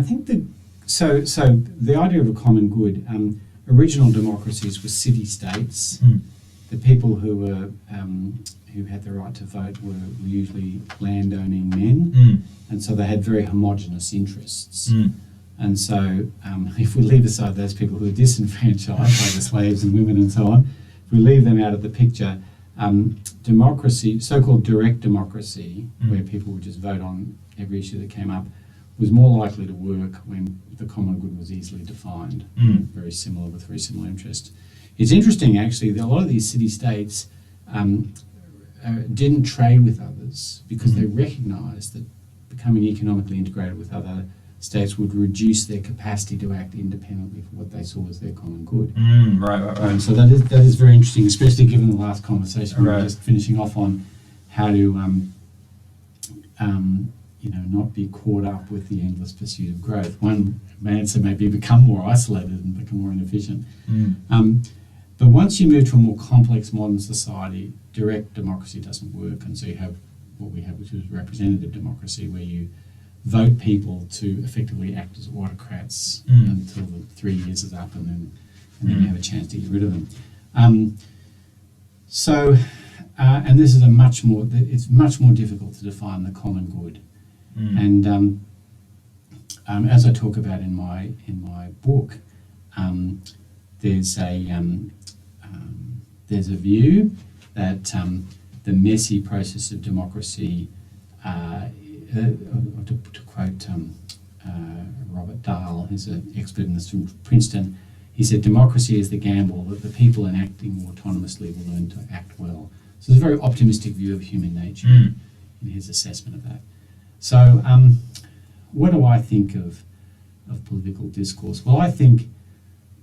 think the idea of a common good. Original democracies were city-states. The people who had the right to vote were usually landowning men, and so they had very homogenous interests. And so if we leave aside those people who are disenfranchised, like the slaves and women and so on, if we leave them out of the picture, democracy, so-called direct democracy, where people would just vote on every issue that came up, was more likely to work when the common good was easily defined, very similar with very similar interests. It's interesting, actually, that a lot of these city-states didn't trade with others because they recognised that becoming economically integrated with other states would reduce their capacity to act independently for what they saw as their common good. Right. So that is very interesting, especially given the last conversation we were just finishing off on how to not be caught up with the endless pursuit of growth. One answer may be become more isolated and become more inefficient. But once you move to a more complex modern society, direct democracy doesn't work, and so you have what we have, which is representative democracy, where you vote people to effectively act as autocrats until the 3 years is up, and then you have a chance to get rid of them. And this is it's much more difficult to define the common good. And as I talk about in my book, there's a view that the messy process of democracy, to quote Robert Dahl, who's an expert in this from Princeton, he said, democracy is the gamble that the people enacting autonomously will learn to act well. So it's a very optimistic view of human nature in his assessment of that. So what do I think of political discourse? Well, I think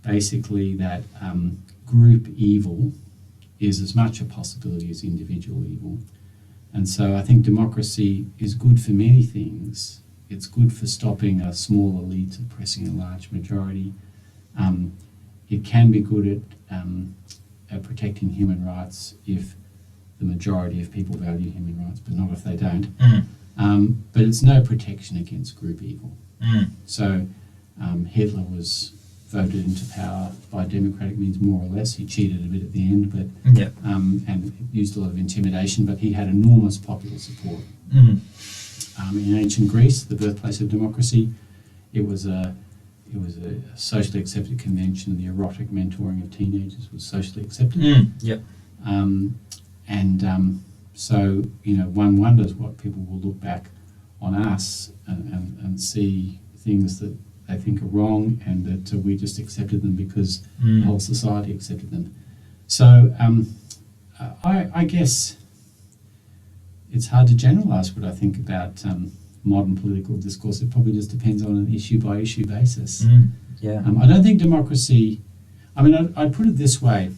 basically that group evil is as much a possibility as individual evil. And so I think democracy is good for many things. It's good for stopping a small elite oppressing a large majority. It can be good at protecting human rights if the majority of people value human rights, but not if they don't. But it's no protection against group evil. So Hitler was voted into power by democratic means, more or less. He cheated a bit at the end, but and used a lot of intimidation, but he had enormous popular support. In ancient Greece, the birthplace of democracy, it was a socially accepted convention. The erotic mentoring of teenagers was socially accepted. So one wonders what people will look back on us and see things that they think are wrong, and that we just accepted them because the whole society accepted them. So I guess it's hard to generalise what I think about modern political discourse. It probably just depends on an issue-by-issue basis. I don't think democracy... I'd put it this way.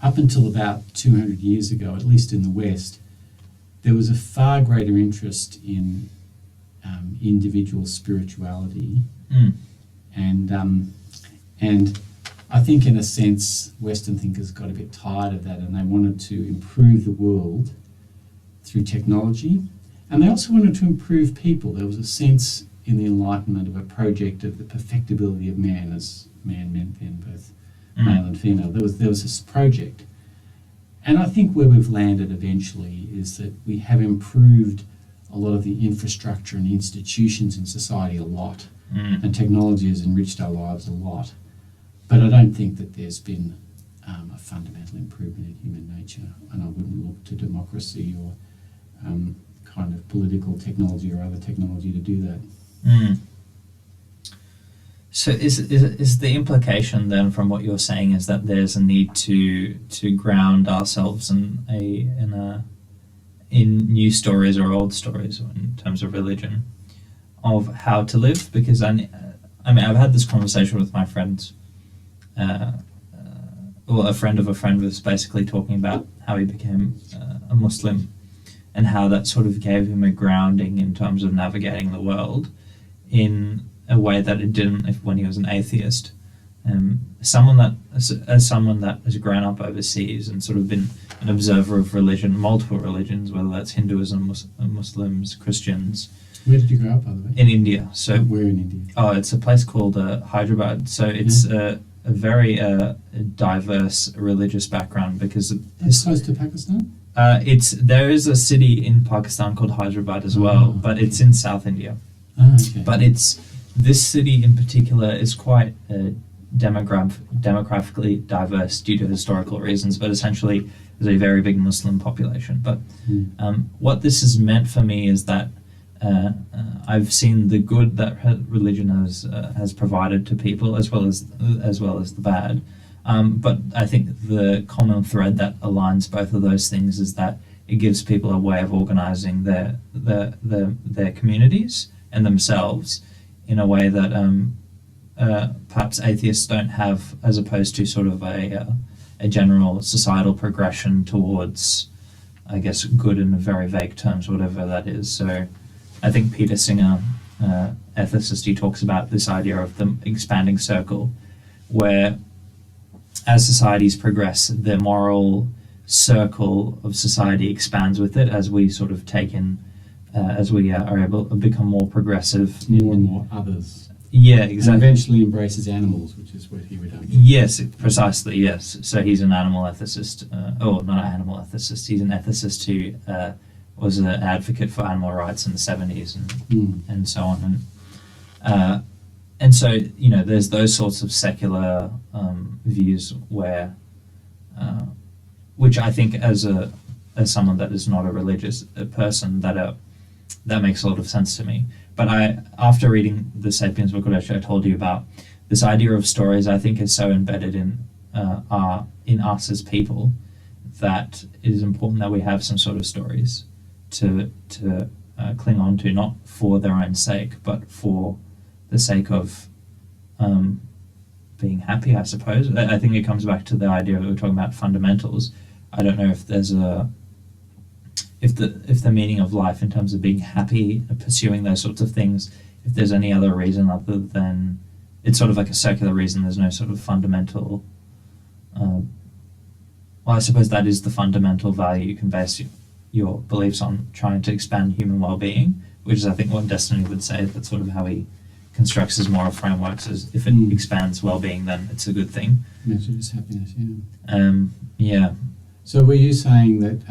Up until about 200 years ago, at least in the West, there was a far greater interest in individual spirituality, and I think in a sense Western thinkers got a bit tired of that, and they wanted to improve the world through technology, and they also wanted to improve people. There was a sense in the Enlightenment of a project of the perfectibility of man, as man meant then both male and female. There was this project, and I think where we've landed eventually is that we have improved a lot of the infrastructure and institutions in society a lot, and technology has enriched our lives a lot. But I don't think that there's been a fundamental improvement in human nature, and I wouldn't look to democracy or kind of political technology or other technology to do that. So is the implication then from what you're saying is that there's a need to ground ourselves in new stories or old stories, or in terms of religion, of how to live? Because I've had this conversation with my friends, or a friend of a friend was basically talking about how he became a Muslim, and how that sort of gave him a grounding in terms of navigating the world in a way that it didn't when he was an atheist. Someone that has grown up overseas and sort of been an observer of religion, multiple religions, whether that's Hinduism, Muslims, Christians. Where did you grow up, by the way? In India. So where in India? Oh, it's a place called Hyderabad. So it's a very diverse religious background because It's close to Pakistan? There is a city in Pakistan called Hyderabad as well, but it's in South India. Okay. But this city in particular is quite demographically diverse due to historical reasons, but essentially there's a very big Muslim population. But what this has meant for me is that I've seen the good that religion has provided to people, as well as the bad. But I think the common thread that aligns both of those things is that it gives people a way of organizing their communities and themselves in a way that perhaps atheists don't have, as opposed to sort of a general societal progression towards, I guess, good in very vague terms, whatever that is. So I think Peter Singer, ethicist, he talks about this idea of the expanding circle, where as societies progress, the moral circle of society expands with it as we sort of take in, as we are able to become more progressive. More and more others. Yeah, exactly. And eventually embraces animals, which is what he would argue. Yes, precisely, yes. So he's an animal ethicist, not an animal ethicist, he's an ethicist who was an advocate for animal rights in the 70s and so on. And so, there's those sorts of secular views where, which I think as someone that is not a religious person, that makes a lot of sense to me. But after reading the Sapiens book, which I told you about, this idea of stories, I think, is so embedded in us as people that it is important that we have some sort of stories to cling on to, not for their own sake, but for the sake of being happy, I suppose. I think it comes back to the idea that we're talking about fundamentals. I don't know if there's if the meaning of life in terms of being happy, pursuing those sorts of things, if there's any other reason other than it's sort of like a circular reason. There's no sort of fundamental. Well, I suppose that is the fundamental value you can base your beliefs on, trying to expand human well-being, which is, I think, what Destiny would say. That's sort of how he constructs his moral frameworks. Is if it expands well-being, then it's a good thing. Measures happiness, yeah. So were you saying that,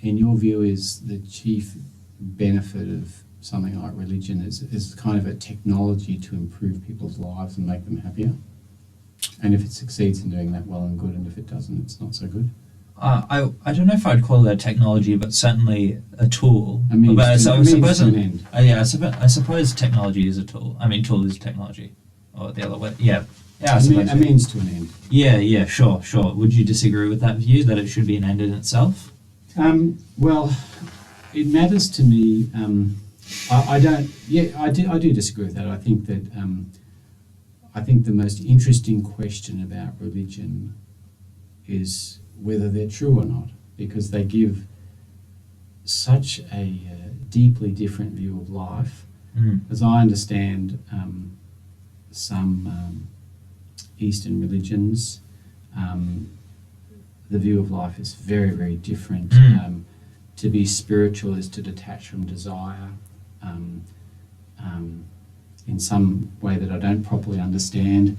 in your view, is the chief benefit of something like religion is kind of a technology to improve people's lives and make them happier? And if it succeeds in doing that, well and good, and if it doesn't, it's not so good? I don't know if I'd call it a technology, but certainly a tool. A means to an end. I suppose technology is a tool. I mean, tool is technology, or the other way. Yeah. A means to an end. Yeah, sure. Would you disagree with that view, that it should be an end in itself? Well, it matters to me. I don't. Yeah, I do disagree with that. I think that I think the most interesting question about religion is whether they're true or not, because they give such a deeply different view of life. As I understand, some Eastern religions, the view of life is very, very different. To be spiritual is to detach from desire in some way that I don't properly understand.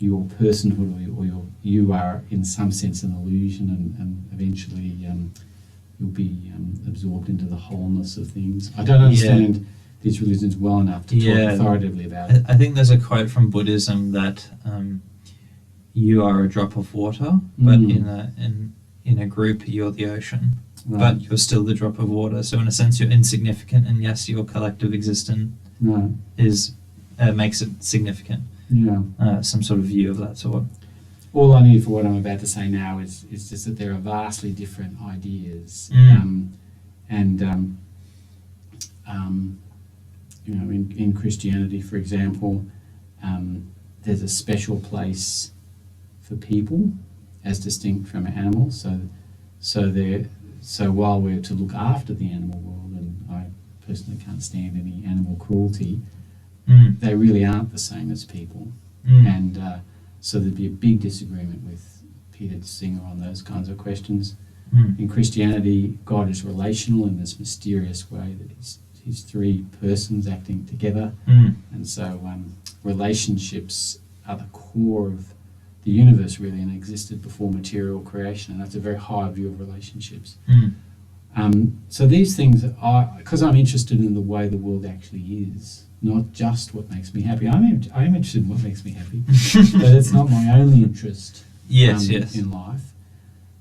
Your personhood, or you are in some sense an illusion, and eventually you'll be absorbed into the wholeness of things. I don't understand these religions well enough to talk authoritatively about it. I think there's a quote from Buddhism that you are a drop of water, but in a group you're the ocean, but you're still the drop of water. So in a sense you're insignificant, and yes, your collective existence makes it significant. Some sort of view of that sort. All I need for what I'm about to say now is just that there are vastly different ideas, in Christianity, for example, there's a special place for people as distinct from animals. So while we're to look after the animal world, and I personally can't stand any animal cruelty, they really aren't the same as people. And so there'd be a big disagreement with Peter Singer on those kinds of questions. In Christianity, God is relational in this mysterious way that he's three persons acting together. And so relationships are the core of the universe, really, and existed before material creation, and that's a very high view of relationships. So these things are, because I'm interested in the way the world actually is, not just what makes me happy. I am interested in what makes me happy, but it's not my only interest in life.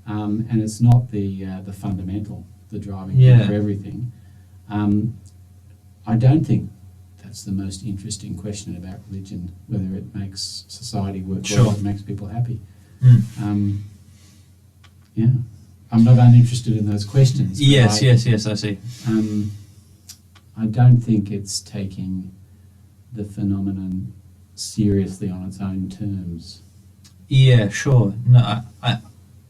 And it's not the fundamental, the driving thing for everything. I don't think that's the most interesting question about religion, whether it makes society work well or it makes people happy. I'm not uninterested in those questions. Yes, I see. I don't think it's taking the phenomenon seriously on its own terms. Yeah, sure. No,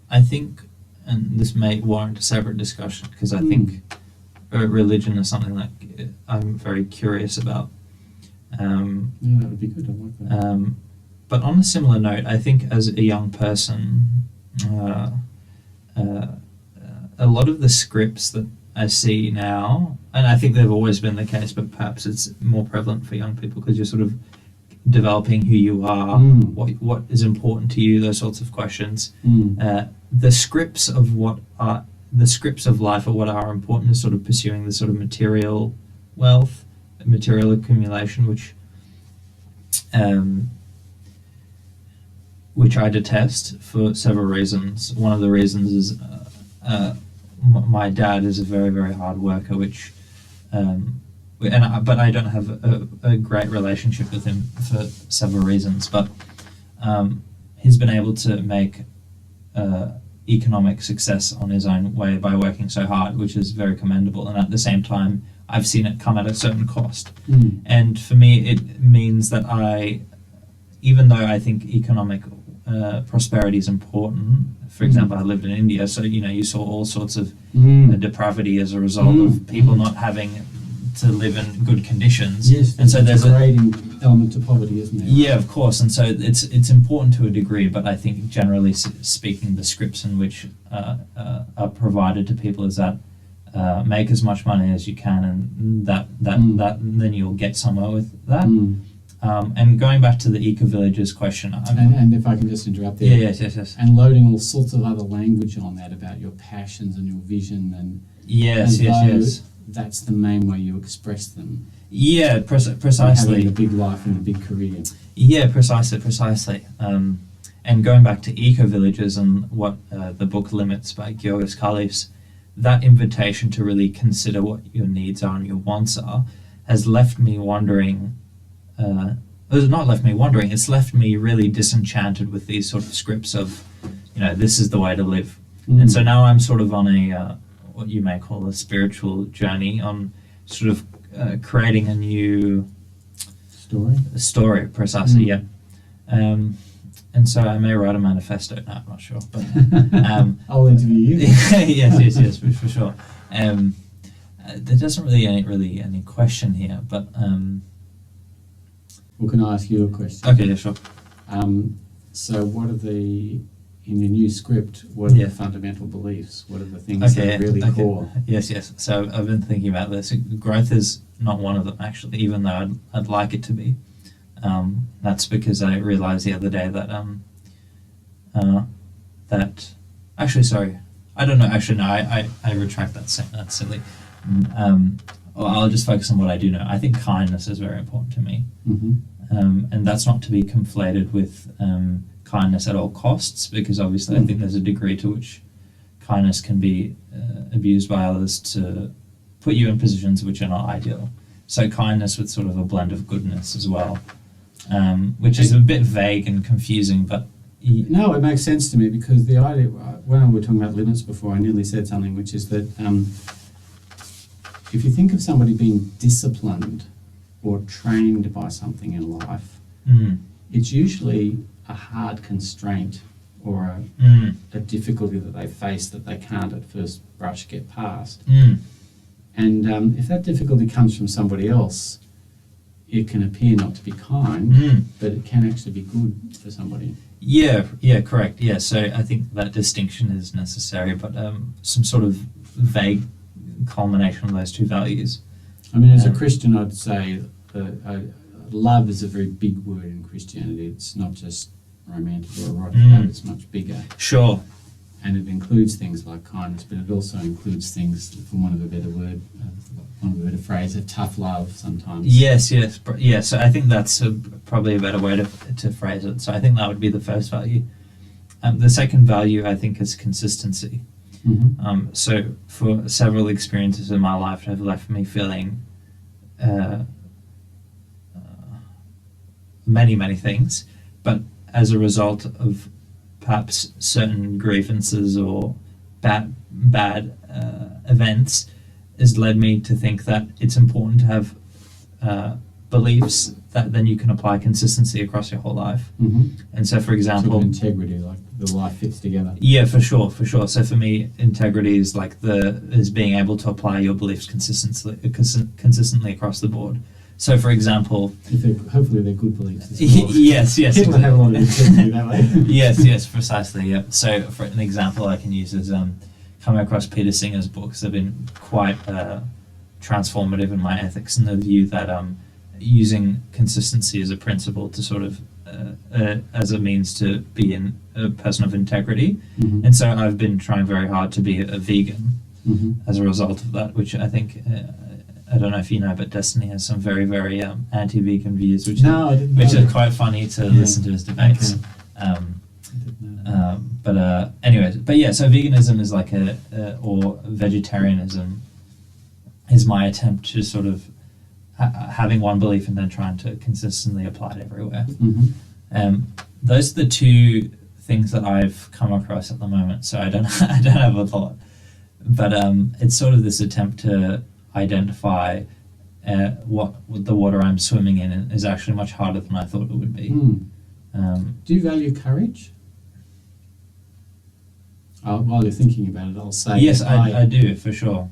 I think, and this may warrant a separate discussion, because I think religion is something that I'm very curious about. Yeah, that would be good. I like that. But on a similar note, I think as a young person, a lot of the scripts that I see now, and I think they've always been the case, but perhaps it's more prevalent for young people because you're sort of developing who you are, what is important to you, those sorts of questions. The scripts of life, or what are important, is sort of pursuing the sort of material wealth, material accumulation, which I detest for several reasons. One of the reasons is my dad is a very, very hard worker, but I don't have a great relationship with him for several reasons. But he's been able to make economic success on his own way by working so hard, which is very commendable. And at the same time, I've seen it come at a certain cost. And for me, it means that even though I think economic prosperity is important, for example, I lived in India, so you saw all sorts of depravity as a result of people not having to live in good conditions. Yes, and so there's a degrading element to poverty, isn't there? Yeah, of course, and so it's important to a degree, but I think generally speaking, the scripts in which are provided to people is that make as much money as you can, and that then you'll get somewhere with that. And going back to the eco-villages question, and if I can just interrupt there, yes, and loading all sorts of other language on that about your passions and your vision, and yes. That's the main way you express them. Yeah, precisely. Having a big life and a big career. Yeah, precisely. And going back to eco-villages and what the book Limits by Georgos Kallis, that invitation to really consider what your needs are and your wants are has left me wondering. It's not left me wondering. It's left me really disenchanted with these sort of scripts of, this is the way to live. And so now I'm sort of on a what you may call a spiritual journey on sort of creating a new story, precisely. Yeah. And so I may write a manifesto. No, I'm not sure, but I'll interview you. yes, for sure. There doesn't really any question here, but well, can I ask you a question? Okay, yeah, sure. So what are in your new script, what are the fundamental beliefs? What are the things that are really core? Yes. So I've been thinking about this. Growth is not one of them, actually, even though I'd like it to be. That's because I realized the other day that actually, sorry, I don't know. Actually, no, I retract that. That's silly. I'll just focus on what I do know. I think kindness is very important to me, and that's not to be conflated with kindness at all costs, because obviously I think there's a degree to which kindness can be abused by others to put you in positions which are not ideal. So kindness with sort of a blend of goodness as well, which is a bit vague and confusing, but no, it makes sense to me, because the idea, when we were talking about limits before, I nearly said something, which is that if you think of somebody being disciplined or trained by something in life, it's usually a hard constraint or a difficulty that they face that they can't at first brush get past. And if that difficulty comes from somebody else, it can appear not to be kind, but it can actually be good for somebody. Yeah, correct. Yeah, so I think that distinction is necessary, but some sort of vague culmination of those two values. I mean, as a Christian, I'd say love is a very big word in Christianity. It's not just romantic or erotic, but it's much bigger. Sure. And it includes things like kindness, but it also includes things, for want of a better word, phrase, a tough love sometimes. Yes. So I think that's probably a better way to phrase it. So I think that would be the first value. The second value, I think, is consistency. So for several experiences in my life have left me feeling many things, but as a result of perhaps certain grievances or bad events, has led me to think that it's important to have beliefs that then you can apply consistency across your whole life. And so, for example, sort of integrity, like the life fits together. Yeah, for sure. So for me, integrity is like is being able to apply your beliefs consistently across the board. So, for example, hopefully they're good beliefs. Yes. People have a lot of integrity that way. yes, precisely. Yeah. So, for an example I can use is coming across Peter Singer's books. They've been quite transformative in my ethics, and the view that using consistency as a principle to sort of as a means to be a person of integrity. And so I've been trying very hard to be a vegan as a result of that, which I think. I don't know if you know, but Destiny has some very, very anti-vegan views, which are quite funny to listen to his debates. Okay. Anyways, so veganism is like or vegetarianism is my attempt to sort of having one belief and then trying to consistently apply it everywhere. Those are the two things that I've come across at the moment. So I don't have a thought, but it's sort of this attempt to identify what the water I'm swimming in is actually much harder than I thought it would be. Do you value courage? While you're thinking about it, I'll say yes, I do, for sure.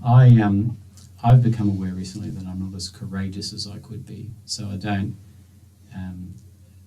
I've become aware recently that I'm not as courageous as I could be, so I don't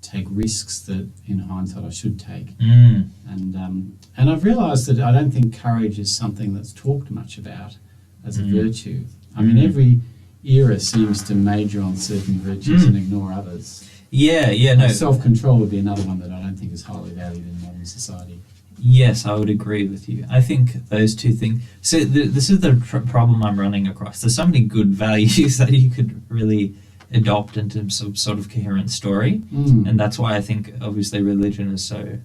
take risks that in hindsight I should take. And I've realised that I don't think courage is something that's talked much about as a virtue. I mean, every era seems to major on certain virtues and ignore others. No. Self-control would be another one that I don't think is highly valued in modern society. Yes, I would agree with you. I think those two things... So this is the problem I'm running across. There's so many good values that you could really adopt into some sort of coherent story. And that's why I think, obviously, religion is so...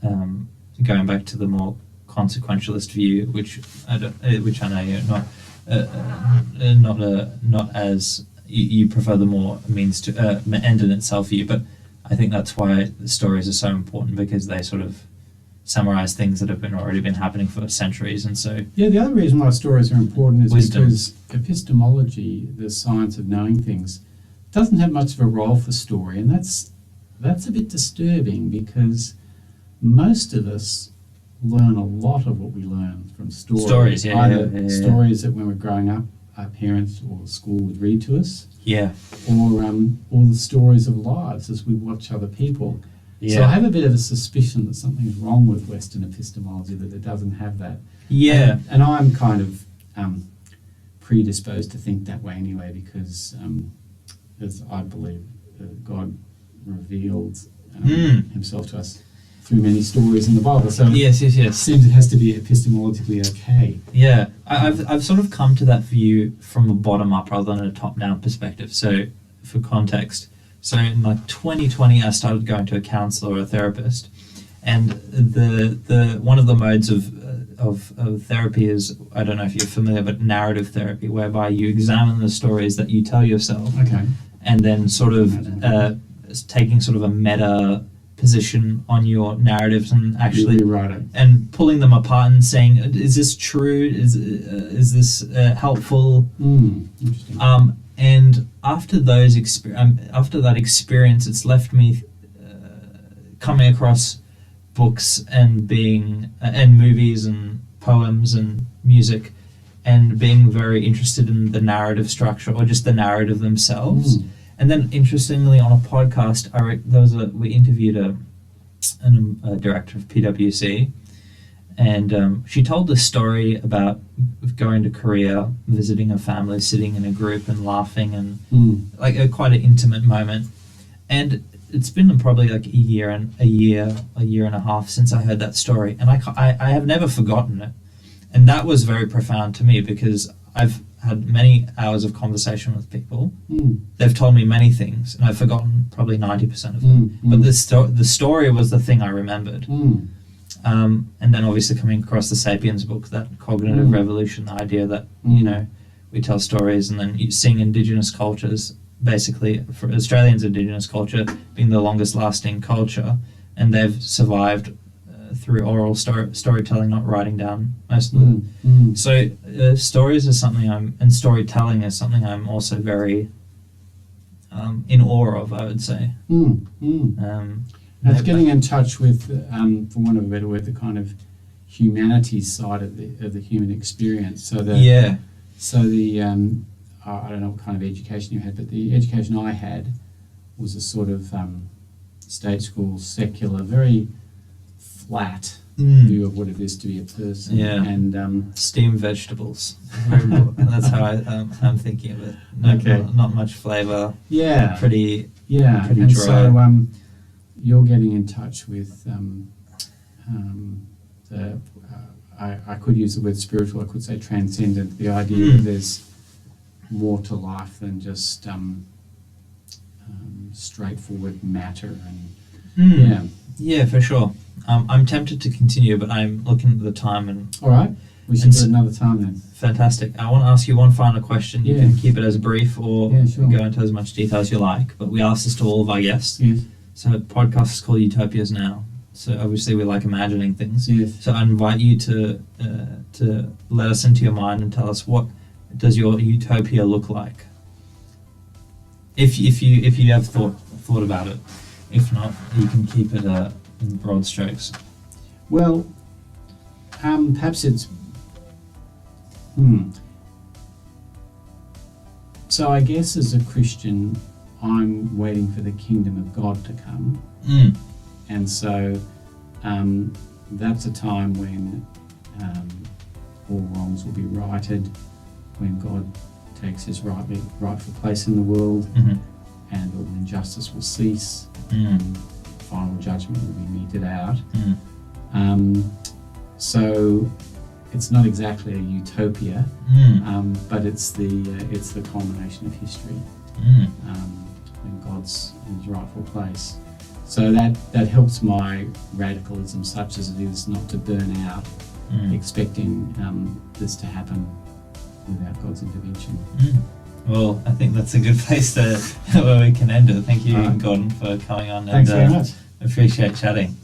going back to the more consequentialist view, which I know you're not... not as you prefer the more means to end in itself view, but I think that's why the stories are so important, because they sort of summarize things that have already been happening for centuries. And so the other reason why stories are important is wisdom. Because epistemology, the science of knowing things, doesn't have much of a role for story, and that's a bit disturbing, because most of us learn a lot of what we learn from stories. Stories that when we're growing up, our parents or school would read to us. Or the stories of lives as we watch other people. So I have a bit of a suspicion that something's wrong with Western epistemology, that it doesn't have that. And I'm kind of predisposed to think that way anyway, because as I believe God revealed himself to us through many stories in the Bible. So yes. It seems it has to be epistemologically okay. I've sort of come to that view from a bottom up rather than a top down perspective. So for context, so in like 2020 I started going to a counsellor or a therapist, and the one of the modes of therapy is, I don't know if you're familiar, but narrative therapy, whereby you examine the stories that you tell yourself, and then sort of taking sort of a meta position on your narratives and actually and pulling them apart and saying, is this true? Is this helpful? Interesting. And after that experience, it's left me coming across books and being and movies and poems and music, and being very interested in the narrative structure or just the narrative themselves. And then, interestingly, on a podcast, we interviewed a director of PwC, and she told this story about going to Korea, visiting a family, sitting in a group and laughing, and like quite an intimate moment. And it's been probably like a year and a half since I heard that story, and I have never forgotten it. And that was very profound to me, because I've had many hours of conversation with people. They've told me many things, and I've forgotten probably 90% of them. But the story was the thing I remembered. And then obviously coming across the Sapiens book, that cognitive revolution, the idea that, you know, we tell stories, and then seeing Indigenous cultures, basically for Australians, Indigenous culture being the longest lasting culture, and they've survived through oral storytelling, not writing down most of them. So stories is something and storytelling is something I'm also very in awe of, I would say. It's getting in touch with, for want of a better word, the kind of humanities side of the human experience. So I don't know what kind of education you had, but the education I had was a sort of state school, secular, very flat view of what it is to be a person. And steamed vegetables. That's how I'm thinking of it. Not much flavour. Pretty and dry. So you're getting in touch with I could use the word spiritual, I could say transcendent, the idea that there's more to life than just straightforward matter. And yeah, for sure. I'm tempted to continue, but I'm looking at the time. And all right, we should do it another time then. Fantastic. I want to ask you one final question. You can keep it as brief or go into as much detail as you like, but we ask this to all of our guests. So the podcast is called Utopias Now. So obviously we like imagining things. So I invite you to let us into your mind and tell us, what does your utopia look like? If you have thought about it. If not, you can keep it in broad strokes. Well, perhaps it's... So I guess as a Christian, I'm waiting for the kingdom of God to come. And so that's a time when all wrongs will be righted, when God takes his rightful place in the world, and all injustice will cease, and final judgment will be meted out. So it's not exactly a utopia, but it's the culmination of history, when God's in his rightful place. So that helps my radicalism, such as it is, not to burn out, expecting this to happen without God's intervention. Well, I think that's a good place where we can end it. Thank you, Gordon, for coming on. Thanks very much. Appreciate chatting.